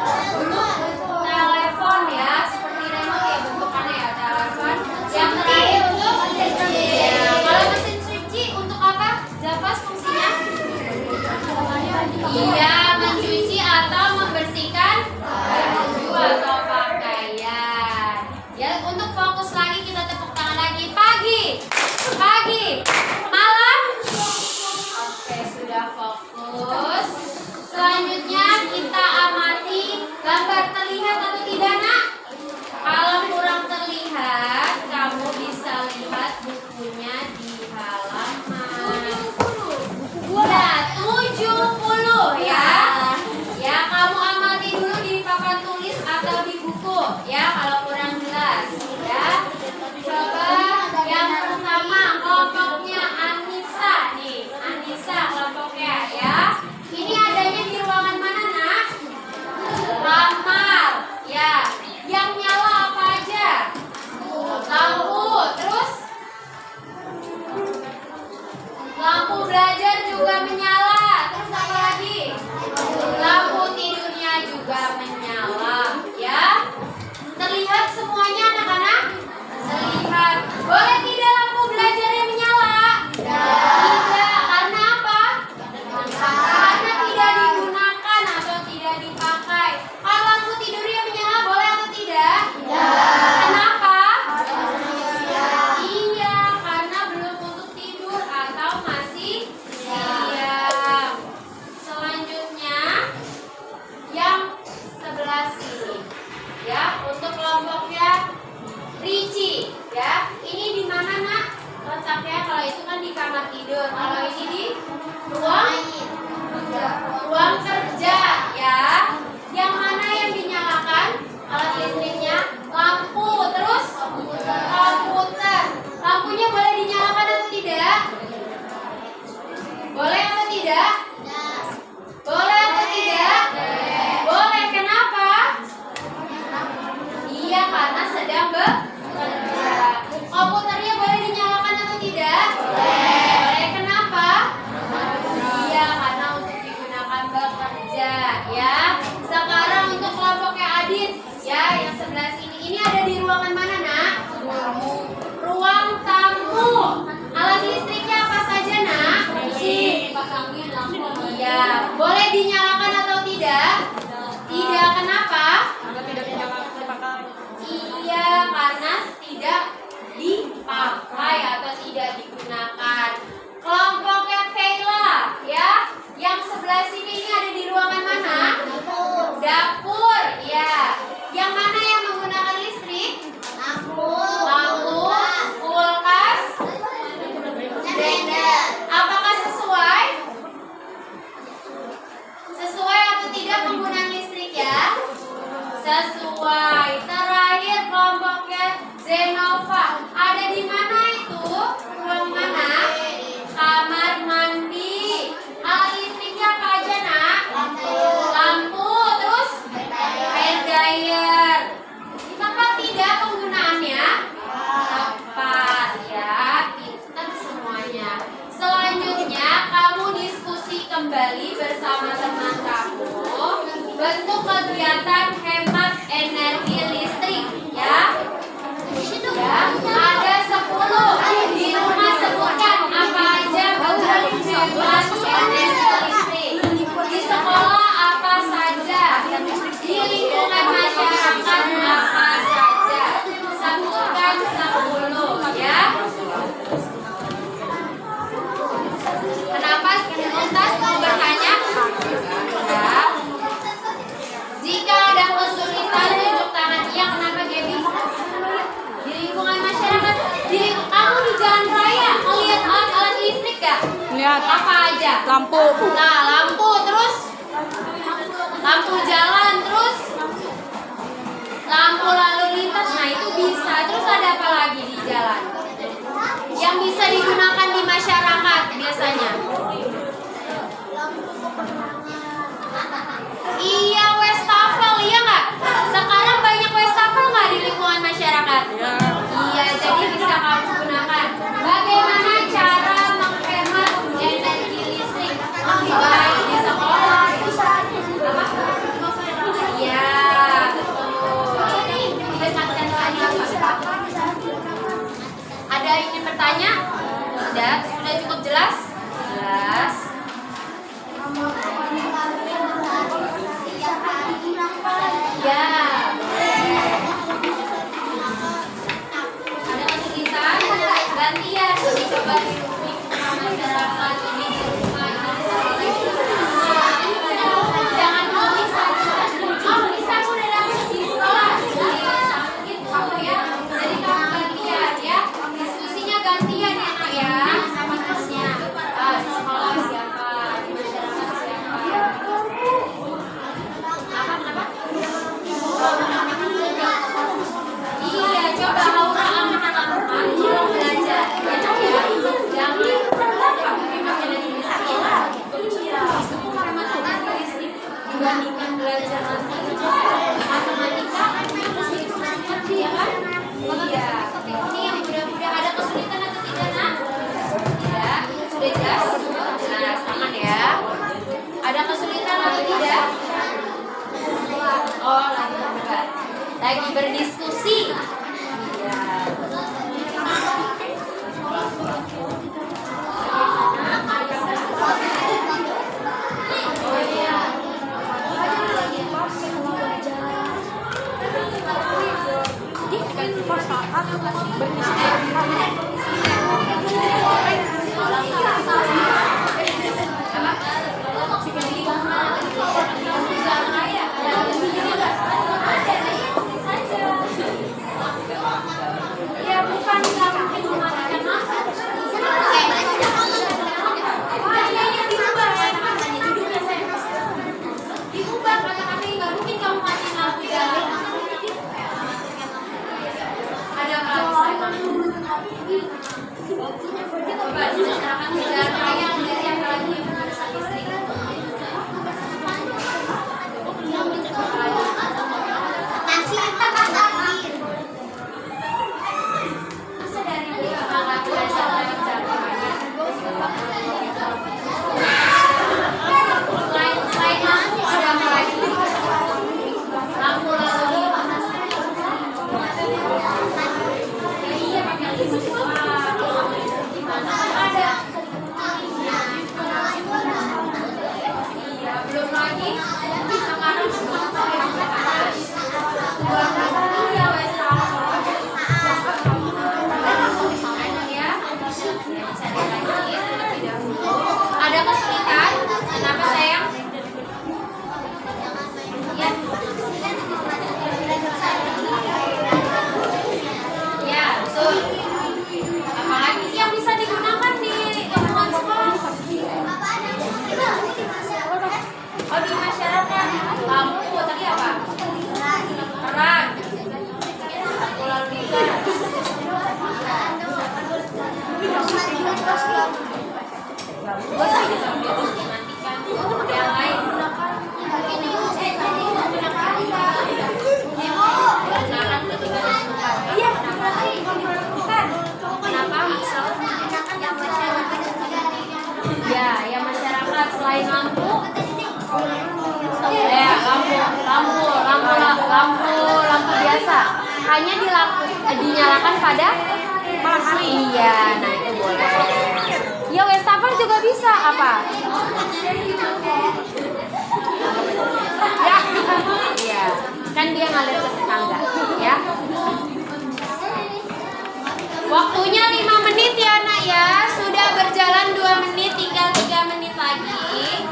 tidak digunakan. Kelompoknya Kayla ya. Yang sebelah sini ini ada di ruangan mana? Dapur ya. Yang mana yang menggunakan listrik? Lampu, kulkas, blender. Apakah sesuai? Sesuai atau tidak penggunaan listrik ya? Sesuai. Terakhir kelompoknya Zenova. Ada di mana itu? Ruang mana? Kamar mandi. Alat listriknya apa aja nak? Lampu, terus hair dryer. Tepat tidak penggunaannya? Tepat ya, pintar semuanya. Selanjutnya kamu diskusi kembali bersama teman kamu bentuk kegiatan hemat energi listrik ya. Ya, ada 10 di rumah, sebutkan apa aja bentuk hemat energi listrik. Di sekolah apa saja, di lingkungan masyarakat apa saja, sebutkan 10 ya. Kenapa tuntas mau bertanya? Ya. Jika ada kesulitan tunjuk tangan. Iya, kenapa Gaby? Di lingkungan masyarakat, kamu di jalan raya melihat alat-alat listrik gak? Lihat. Apa aja? Lampu. Nah, lampu, terus lampu jalan, terus lampu lalu lintas. Nah, itu bisa. Terus ada apa lagi di jalan yang bisa digunakan di masyarakat biasanya? Iya, wastafel, iya nggak? Sekarang banyak wastafel nggak di lingkungan masyarakat? Iya, jadi bisa kamu gunakan. Bagaimana cara menghemat energi listrik? Baik di sekolah. Apa? Iya, betul. Didekatkan saja. Ada ingin bertanya? Tidak? Sudah cukup jelas? Jelas. Ya. Ada kesulitan? Gantian. Coba di masyarakat ini di rumah ini. Jangan dulu bisa. Oh, bisa udah dapet di sekolah. Gitu ya. Jadi kamu gantian ya. Diskusinya gantian ya nak ya. Sama terusnya. Di sekolah siapa? Di masyarakat siapa? Iya, coba Aura anak-anak belum belajar. Ya, jangan lupa bagaimana Yang lain. Gunakan ketika digunakan. Iya. Kenapa? Ya, yang masyarakat selain lampu. Ya, lampu biasa. Hanya dinyalakan pada malam hari. Iya, nah itu boleh. Ya, wastafel juga bisa apa? Ya, iya. Kan dia ngalir ke tetangga, ya. Waktunya 5 menit ya, Nak ya. Sudah berjalan 2 menit, tinggal 3 menit lagi.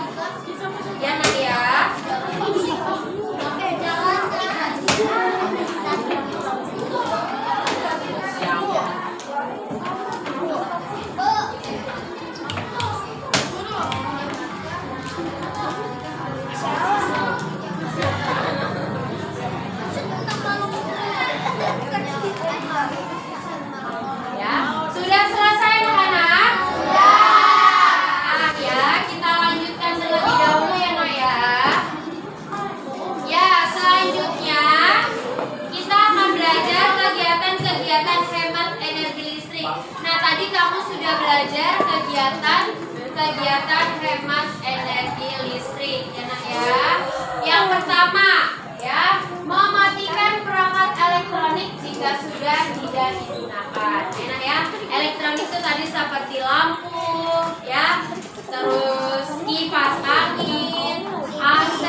Ya, Nak ya. Ya, sudah selesai anak-anak? Sudah. Ya, kita lanjutkan terlebih dahulu ya, Nak ya. Ya, selanjutnya kita akan belajar kegiatan-kegiatan hemat energi listrik. Nah, tadi kamu sudah belajar kegiatan hemat energi listrik, ya, Nak ya. Yang pertama, ya, mematikan perangkat elektronik jika sudah tidak digunakan. Enak ya, elektronik itu tadi seperti lampu, ya, terus kipas angin, AC,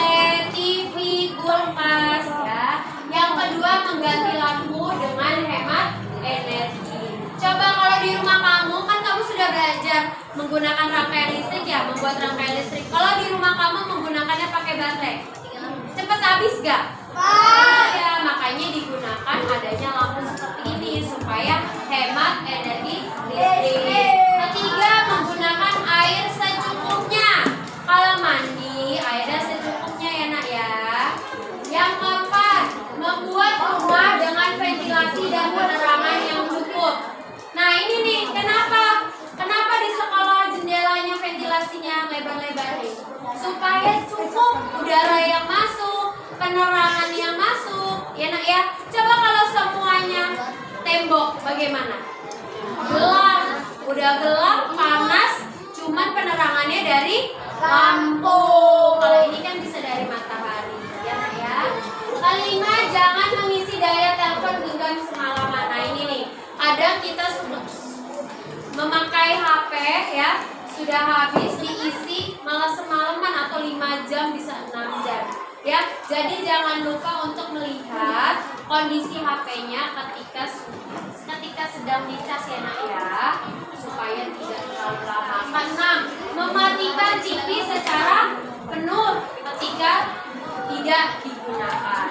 TV, kulkas, ya. Yang kedua, mengganti lampu dengan hemat energi. Coba kalau di rumah kamu, kan kamu sudah belajar menggunakan rangkaian listrik ya, membuat rangkaian listrik. Kalau di rumah kamu menggunakannya pakai baterai, cepet habis gak? Ya, makanya digunakan adanya lampu seperti ini supaya hemat energi listrik. Ketiga, menggunakan air secukupnya. Kalau mandi, airnya secukupnya ya, Nak ya. Yang keempat, membuat rumah dengan ventilasi dan penerangan yang cukup. Nah, ini nih, kenapa di sekolah jendelanya ventilasinya lebar-lebar nih? Supaya cukup udara yang masuk, penerangan yang masuk, ya, Nak ya. Coba kalau semuanya tembok, bagaimana? Gelap, udah gelap, panas, cuman penerangannya dari lampu. Kalau ini kan bisa dari matahari, ya, Nak ya. Kelima, jangan mengisi daya telepon genggam semalaman. Nah, ini nih, kadang kita memakai HP ya, sudah habis diisi malah semalaman atau 5 jam bisa 6 jam. Ya, jadi jangan lupa untuk melihat kondisi HP-nya ketika sedang dicas ya, Nak ya, supaya tidak terlalu lama. Keenam, mematikan TV secara penuh ketika tidak digunakan.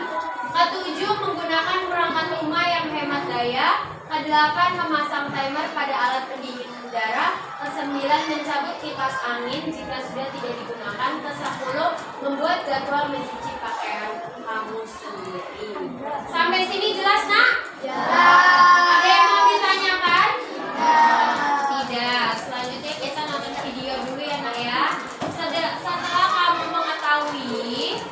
Ketujuh, menggunakan perangkat rumah yang hemat daya. Kedelapan, memasang timer pada alat pendingin udara. Kesembilan, mencabut kipas angin jika sudah tidak digunakan. Kesepuluh, membuat jadwal mencuci pakaian kamu sendiri. Sampai sini jelas, Nak? Jelas. Ada yang mau ditanyakan? Tidak. Selanjutnya kita nonton video dulu ya, Nak ya. Setelah kamu mengetahui,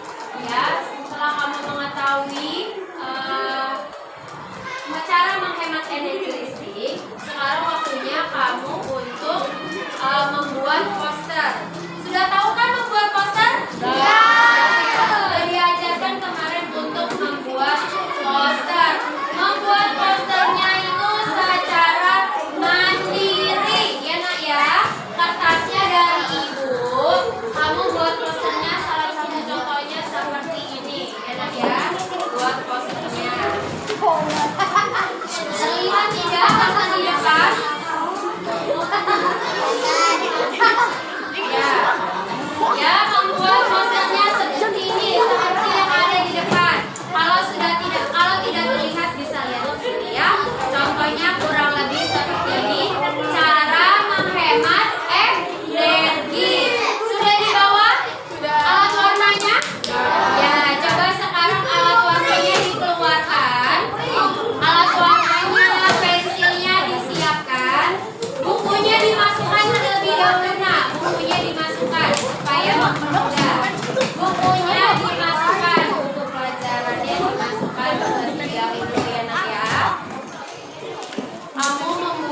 cara menghemat energi listrik, sekarang waktunya kamu untuk membuat poster. Sudah tahu kan membuat poster? Sudah diajarkan kemarin untuk membuat poster. Membuat posternya itu secara mandiri, ya, Nak ya. Kertasnya dari ibu, kamu buat posternya. Salah satu contohnya seperti ini, ya, Nak ya. Buat posternya. Terlihat tidak kertas di depan?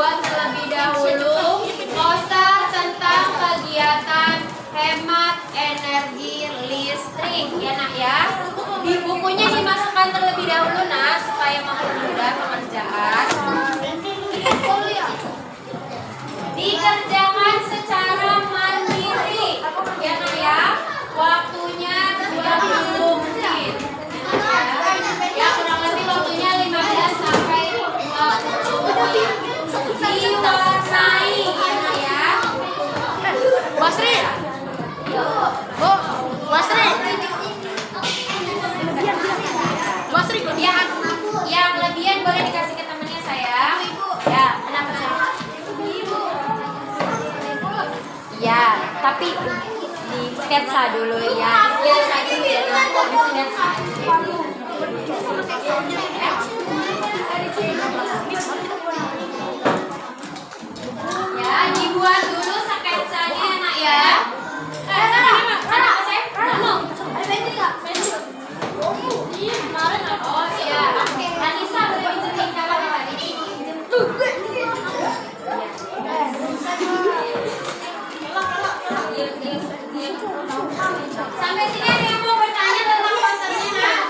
dibuat terlebih dahulu poster tentang kegiatan hemat energi listrik ya nak ya. Di bukunya dimasukkan terlebih dahulu nah supaya mempermudah pengerjaan. Dikerjakan secara mandiri ya nak ya. Waktunya 20 menit. Ya kurang lebih waktunya 15 sampai 20 menit. Diwarnai ya nak ya. Basri. Bu, Basri. Basri, Yang lebihan boleh dikasih ke temannya sayang. Ya, kenapa sayang? Ya, tapi di sketsa dulu ya. Sketsa dulu ya. Di sketsa. Ya, dibuat dulu sketsanya nak ya. Kenapa sayang? ada bensin nggak? Oh iya. Anissa boleh pinjemin kamar tadi. Sampai sini ada yang mau bertanya tentang posternya nak?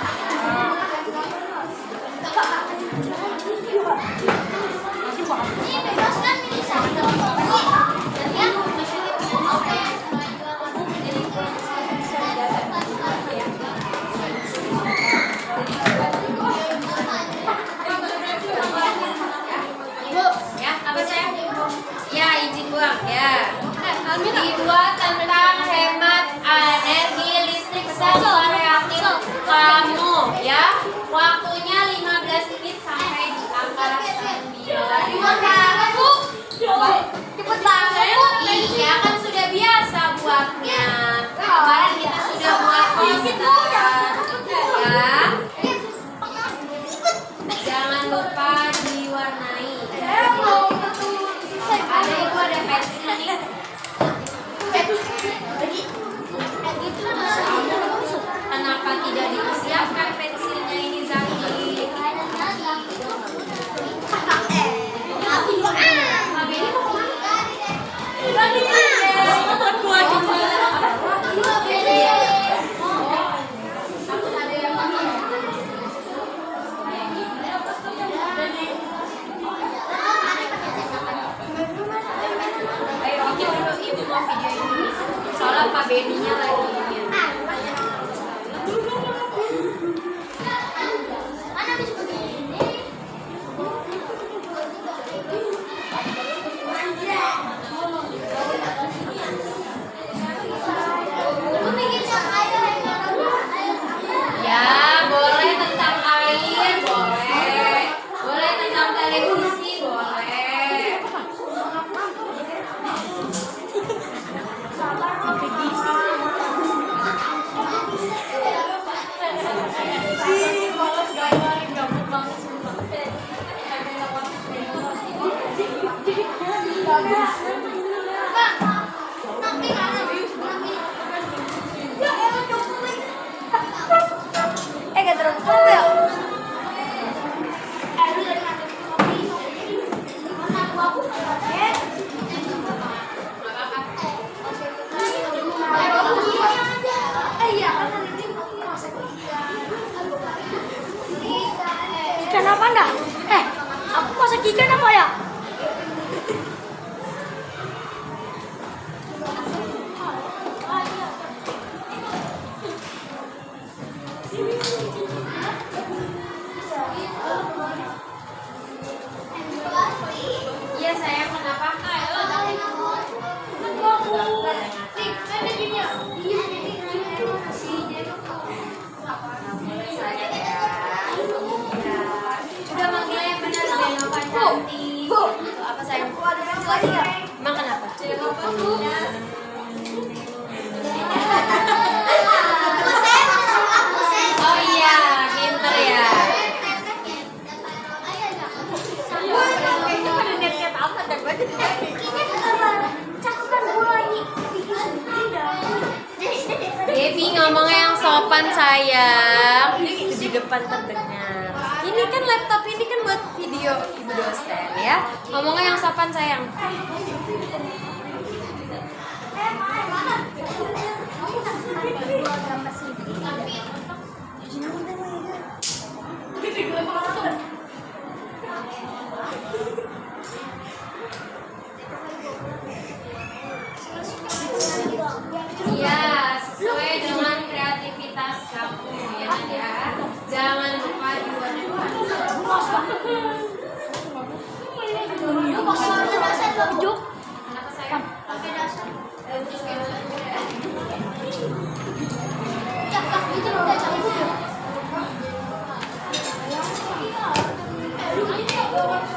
Ini bebas kan bisa. Jadi aku oke. Bu, ya apa sayang? Ya izin buang ya. Dibuat tentang hemat energi listrik secara reaktif kamu ya. Waktunya 15 menit sampai di angka 9. Cepet banget. Iya kan sudah biasa buatnya. Kemarin kita sudah buat poster ya. Jangan lupa diwarnai. Ada ibu ada pensil nih. Kenapa tidak disiapkan pensilnya ini Zaki? Ayo ibu mau video ini. Soalnya Pak Beninya lagi ini. Ya, boleh tentang air, boleh. Boleh tentang televisi, boleh. Gak terlalu coba ya? Ikan apa enggak? Aku masak ikan apa ya? Iya sayang, kenapa? Sudah manggil yang benar Zenovan cantik. Apa sayang? Emang kenapa? Oh iya, pinter ya. Devi ngomongnya yang sopan sayang. Itu di depan terdengar. Ini kan laptop ini kan buat video. Iya, Ibu dosen ya. Ngomongnya yang sopan sayang. Iya, sesuai dengan kreativitas kamu ya. Jangan lupa Kenapa sayang?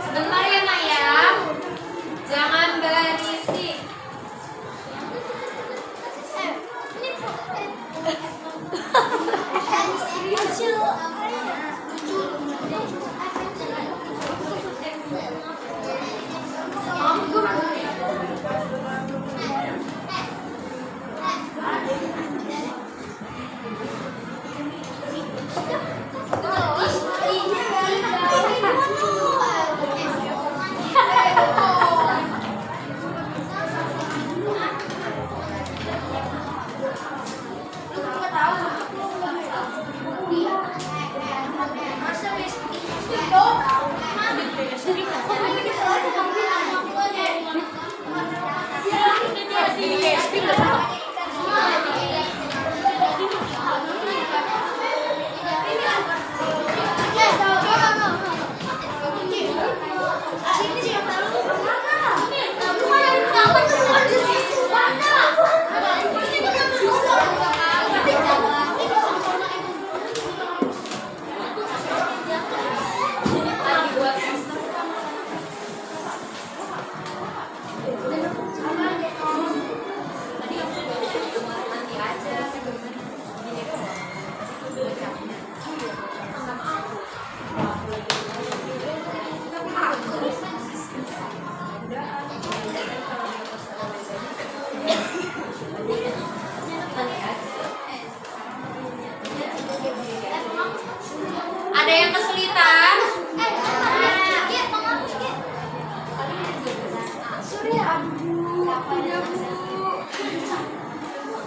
Sebentar ya nak ya. Jangan berisik. Ada yang kesulitan?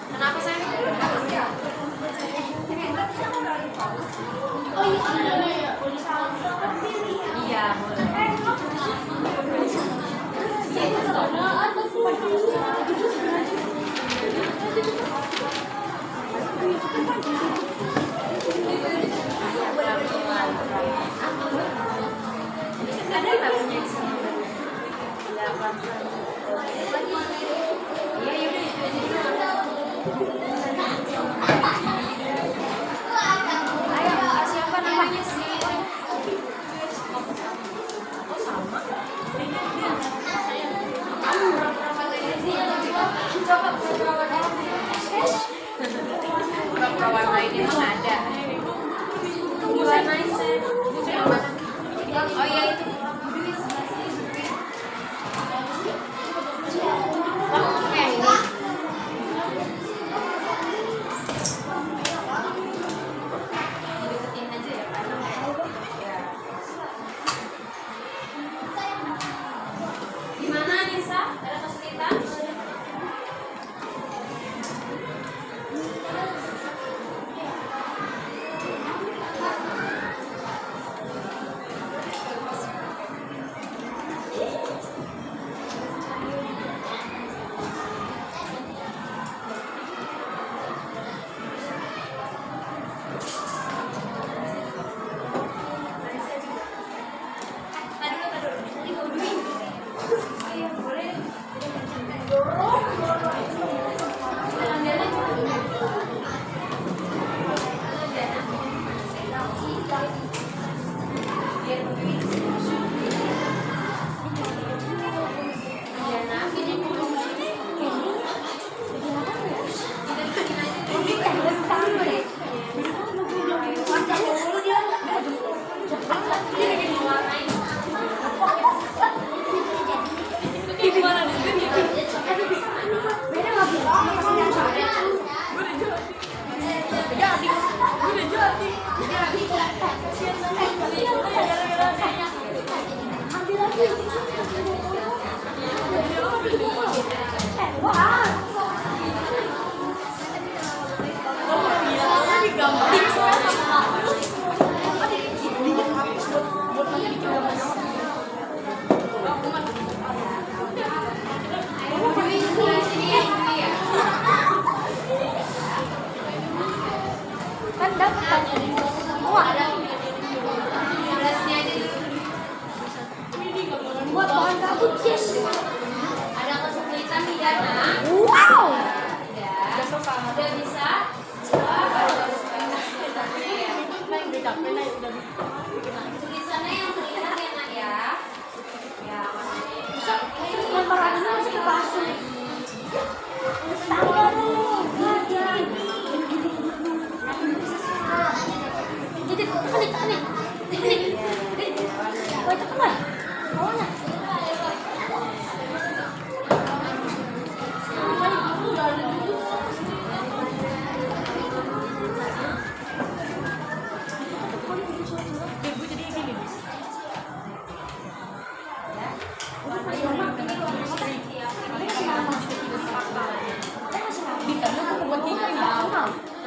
Kenapa saya? Iya, ada nggak punya siapa namanya sih? Oh sama. Coba warnain emang ada. Diwarnain sih. Oh iya itu. Oke ini. Deketin aja ya Pak. Ya. Gimana Nisa? Ada kesulitan? Tadi dulu. Oh iya, boleh. Kan dapat semua. Buat bahan kabut sih. Ada kesulitan nih Dana. Wow. Udah bisa. Tulisannya yang terlihat ya nak ya. Ya. Gambar ini masih kepasung. Tangga dong. Jadi tekan nih. Woi tekan woi. Maunya.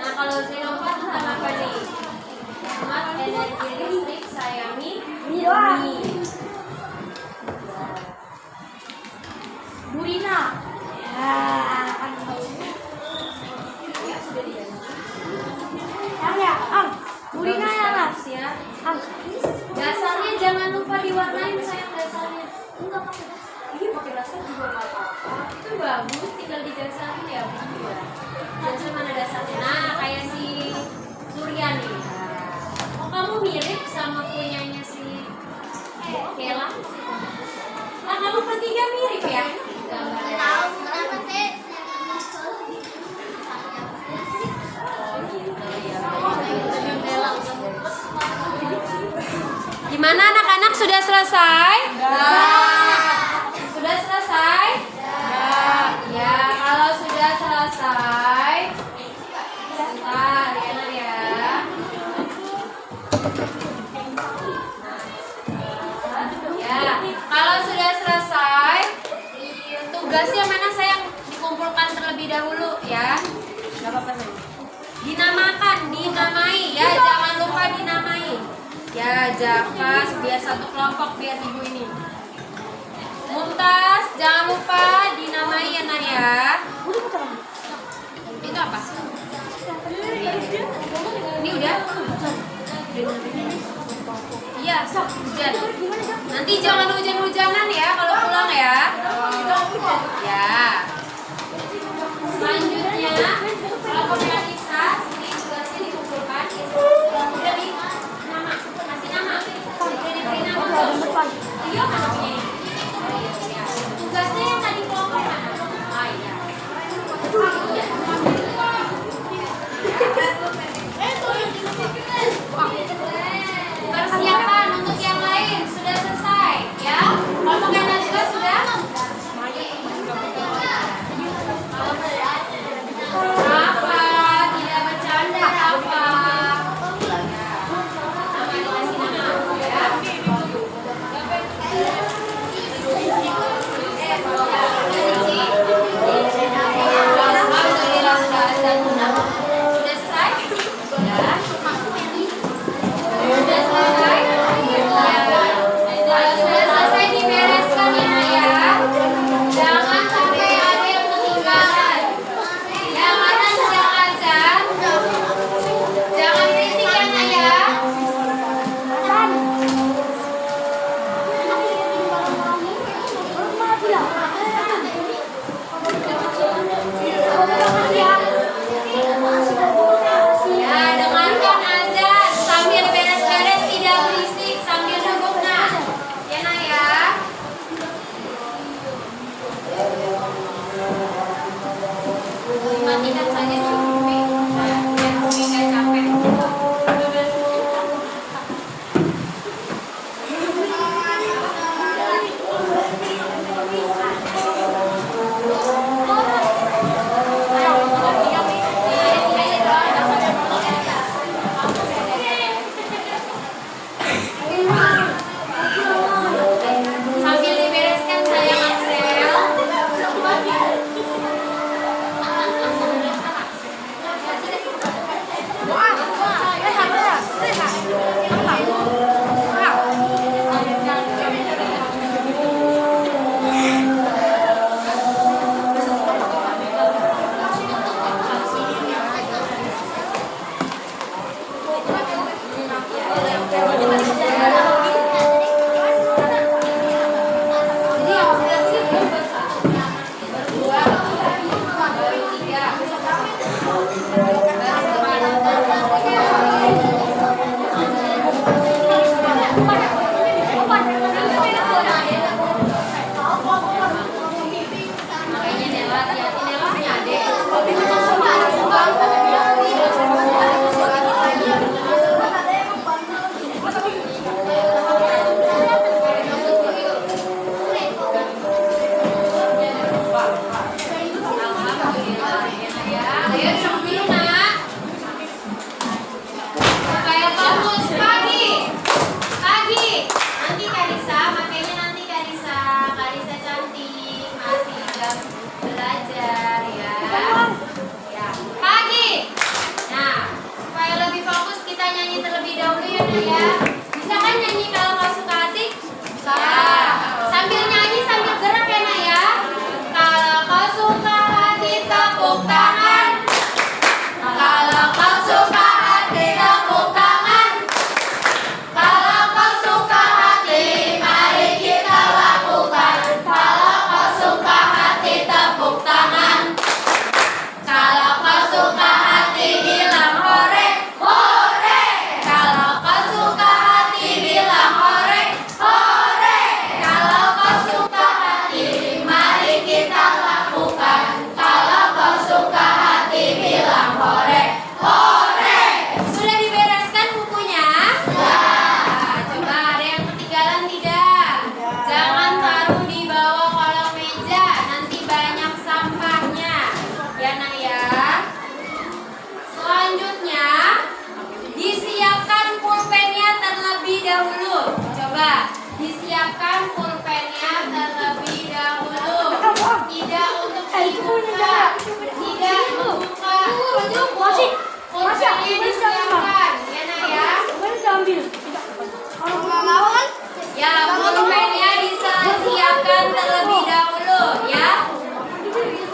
Nah kalau Zenopa Tuhan apa nih? Hemat energi listrik, sayangi Ini doang. bumi. Burina. Ya, Burina ya, Mas. Bagus ya. Am. Dasarnya jangan lupa diwarnain sayang dasarnya. Enggak pakai dasar. Iya pakai dasar juga nggak apa-apa. Itu bagus, tinggal didasarin ya Bu. Dasar mana dasarnya? Nah kayak si Surya nih. Oh kamu mirip sama punyanya si Kela? Nah kamu bertiga mirip ya? Gambarnya. Tahu kenapa sih? Oh gitu ya. Gimana anak-anak sudah selesai? Sudah selesai? Ya, kalau sudah selesai, sebentar ya. Ya, kalau sudah selesai, tugasnya mana sayang dikumpulkan terlebih dahulu ya. Gak apa-apa sayang. Dinamakan, dinamai ya, jangan lupa dinamai. Ya, Jakas biar satu kelompok biar ibu ini. Mumtaz, jangan lupa dinamai ya Nak ya. Itu apa? Ini udah? Iya, hujan. Nanti jangan hujan-hujanan ya kalau pulang ya. Ya. Selanjutnya, kalau pemirsa, sini tugasnya dikumpulkan. Udah nih, nama, kasih nama. Udah diberi nama belum? Iya kan punya ini. Tugasnya yang tadi kelompok mana? Ah iya. Persiapan untuk yang lain sudah selesai ya. Kelompok yang tadi nak ya. Bisa kan nyanyi kalau kau suka hati? Bisa. Sambil nyanyi sambil gerak ya nak ya. Kalau kau suka hati tepuk tangan. Kalau kau suka hati tepuk tangan. Kalau kau suka hati mari kita lakukan. Kalau kau suka hati tepuk tangan. Kalau kau suka hati bilang hore, hore. Kalau kau suka hati bilang hore, hore. Kalau kau suka hati mari kita lakukan. Kalau kau suka hati bilang hore, hore. Sudah dibereskan bukunya? Sudah. Coba ada yang ketinggalan tidak? Jangan taruh di bawah kolong meja, nanti banyak sampahnya. Ya nak ya. Selanjutnya disiapkan pulpennya terlebih dahulu. Coba disiapkan pulpennya terlebih dahulu. Tidak untuk dibuka, tidak membuka. Pulpennya disiapkan. Ya nak ya. Ya, pulpennya disiapkan terlebih dahulu ya.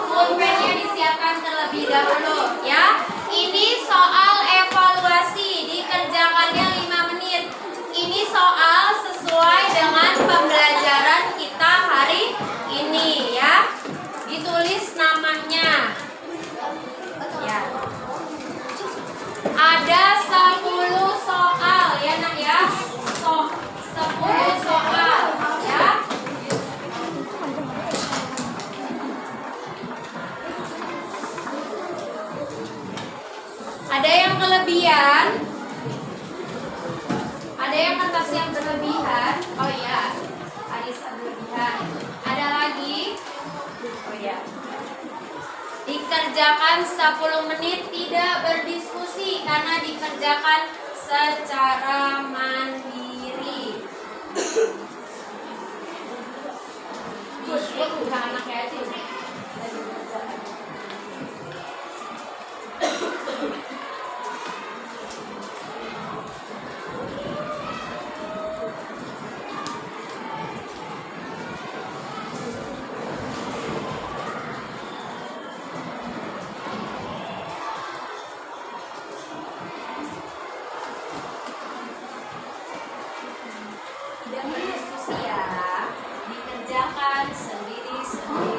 Pulpennya disiapkan terlebih dahulu ya. Ini soal evaluasi, dikerjakannya 5 menit. Ini soal sesuai dengan pembelajaran kita hari ini ya. Ditulis namanya. Ya. Ada 10 soal ya nak ya. 10 soal ya. Ada yang kelebihan? Ada yang kertas yang berlebihan? Oh iya, Arisa berlebihan. Ada lagi? Oh iya. Dikerjakan 10 menit, tidak berdiskusi karena dikerjakan secara mandiri. Bukan anaknya aja. Tidak berdiskusi ya, dikerjakan sendiri-sendiri.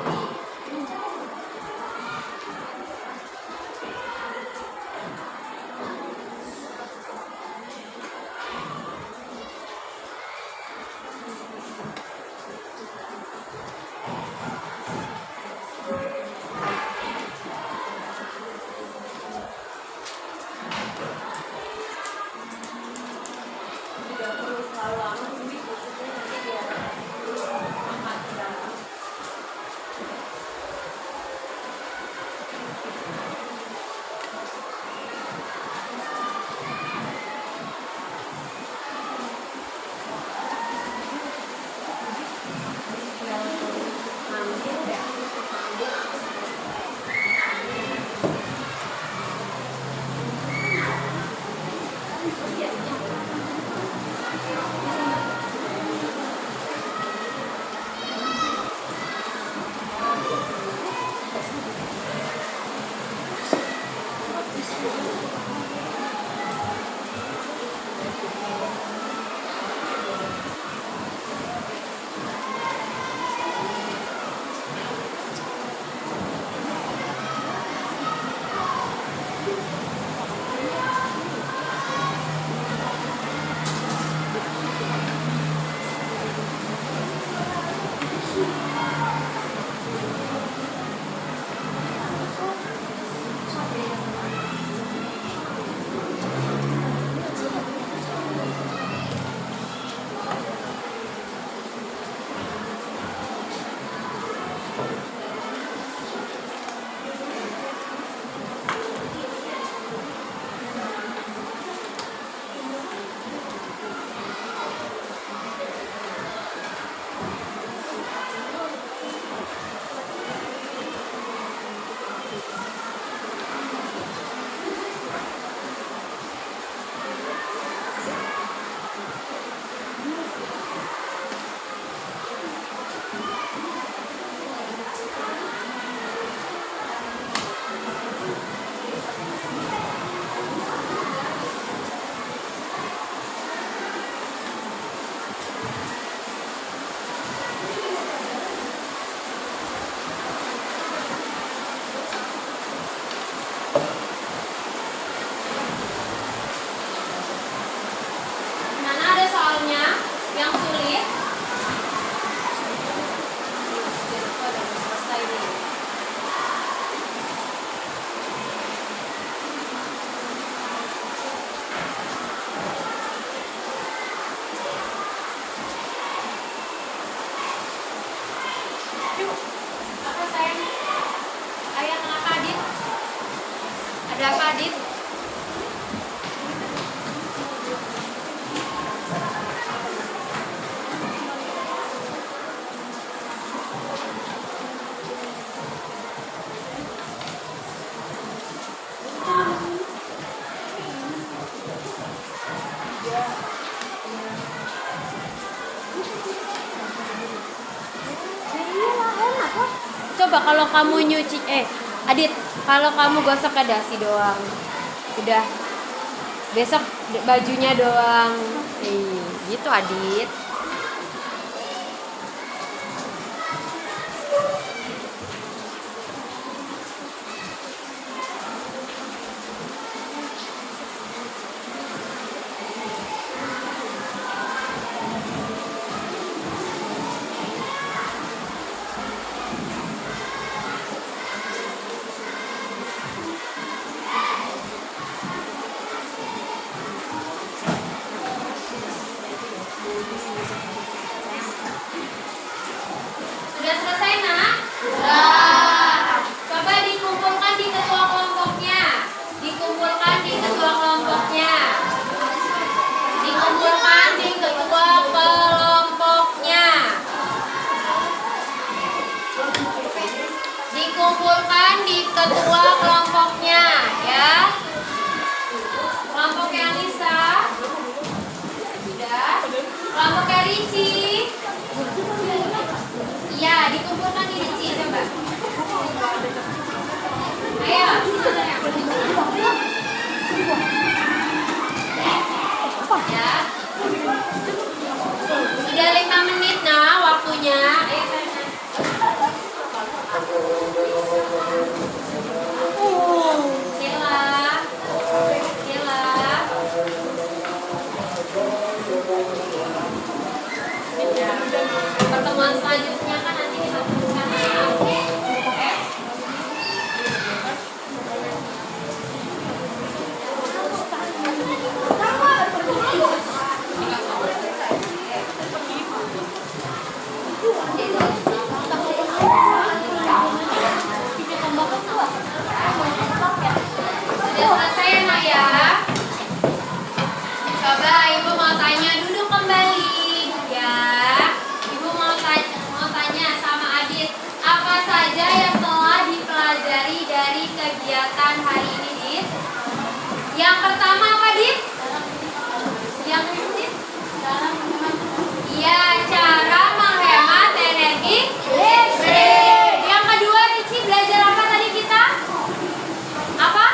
Ada apa, Adit? Coba kalau kamu nyuci, Adit, kalau kamu gosok ke dasi doang, udah besok bajunya doang, gitu Adit. Sudah selesai, Nak? Sudah. Coba dikumpulkan di ketua kelompoknya. Dikumpulkan di ketua kelompoknya. Dikumpulkan di ketua kelompoknya. Dikumpulkan di ketua kelompoknya, ya. Kelompoknya Lisa. Sudah. Kelompoknya Ricci. Iya, dikumpulkan di Ricci, coba. Ayo, ya. Sudah 5 menit, nah, waktunya. Ayo, Kela. Pertemuan selanjutnya kan nanti kita teruskan ya. Sudah selesai ya, Nak ya? Coba Ibu mau tanya, duduk kembali ya. Ibu mau tanya sama Adit, apa saja yang telah dipelajari dari kegiatan hari ini, Dit? Yang pertama apa, Dit? Yang Dit? Iya, cara menghemat energi listrik. Yang kedua, Ricci, belajar apa tadi kita? Apa?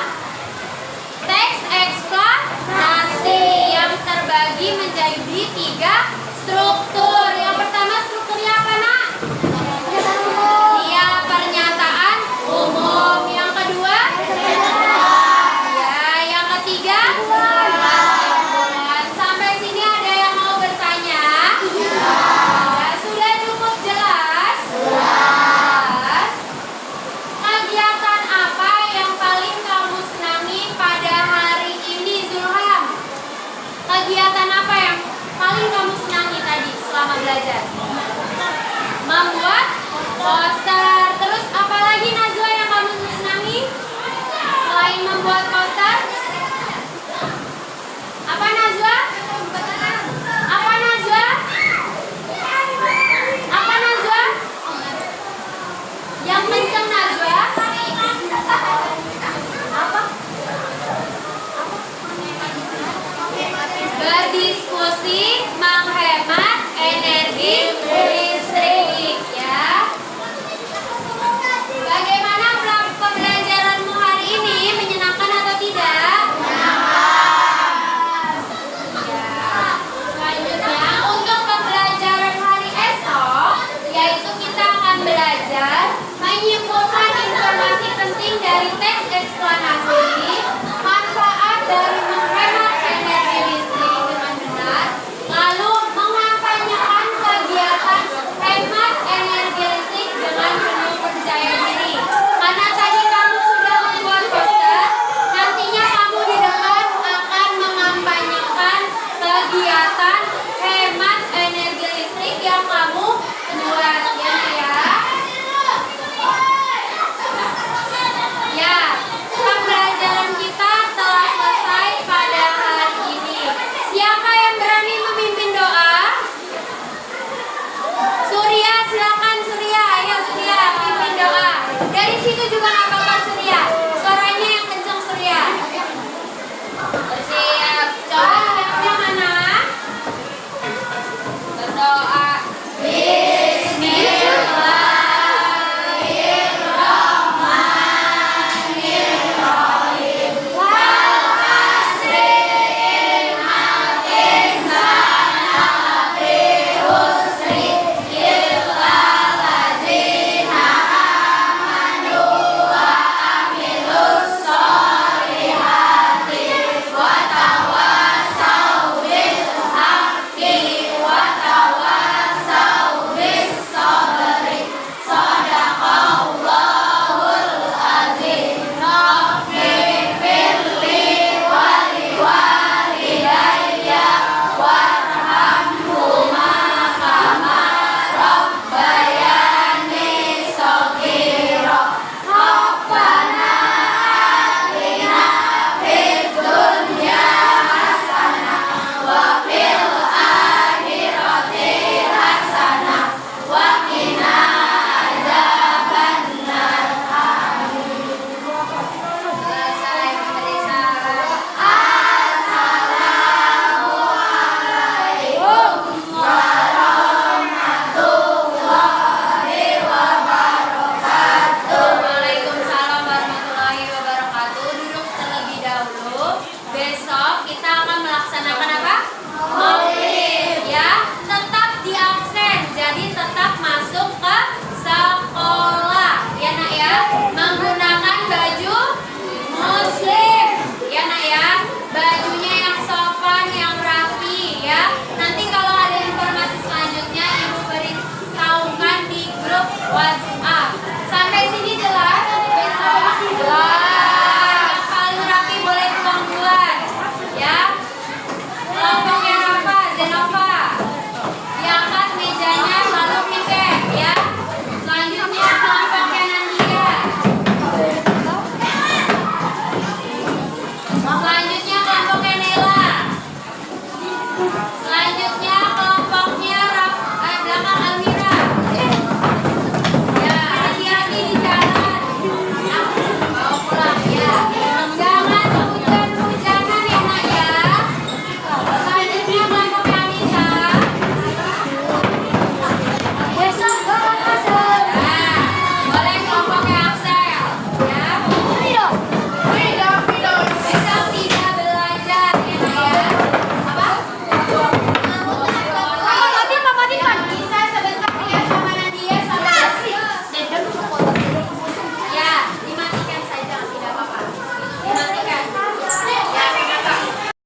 Teks eksplanasi yang terbagi menjadi 3 struktur. Yang pertama strukturnya apa, Nak? Iya, pernyataan umum. Yang kedua? Ya, yang ketiga? Sampai sini ada yang mau bertanya? Ya, sudah cukup jelas? Jelas. Kegiatan apa yang paling kamu senangi pada hari ini, Zulham? Kegiatan apa yang paling kamu senangi tadi selama belajar? Membuat poster. Terus apa lagi, Najwa, yang kamu senangi selain membuat poster? Apa, Najwa? Apa, Najwa? Apa, Najwa? Yang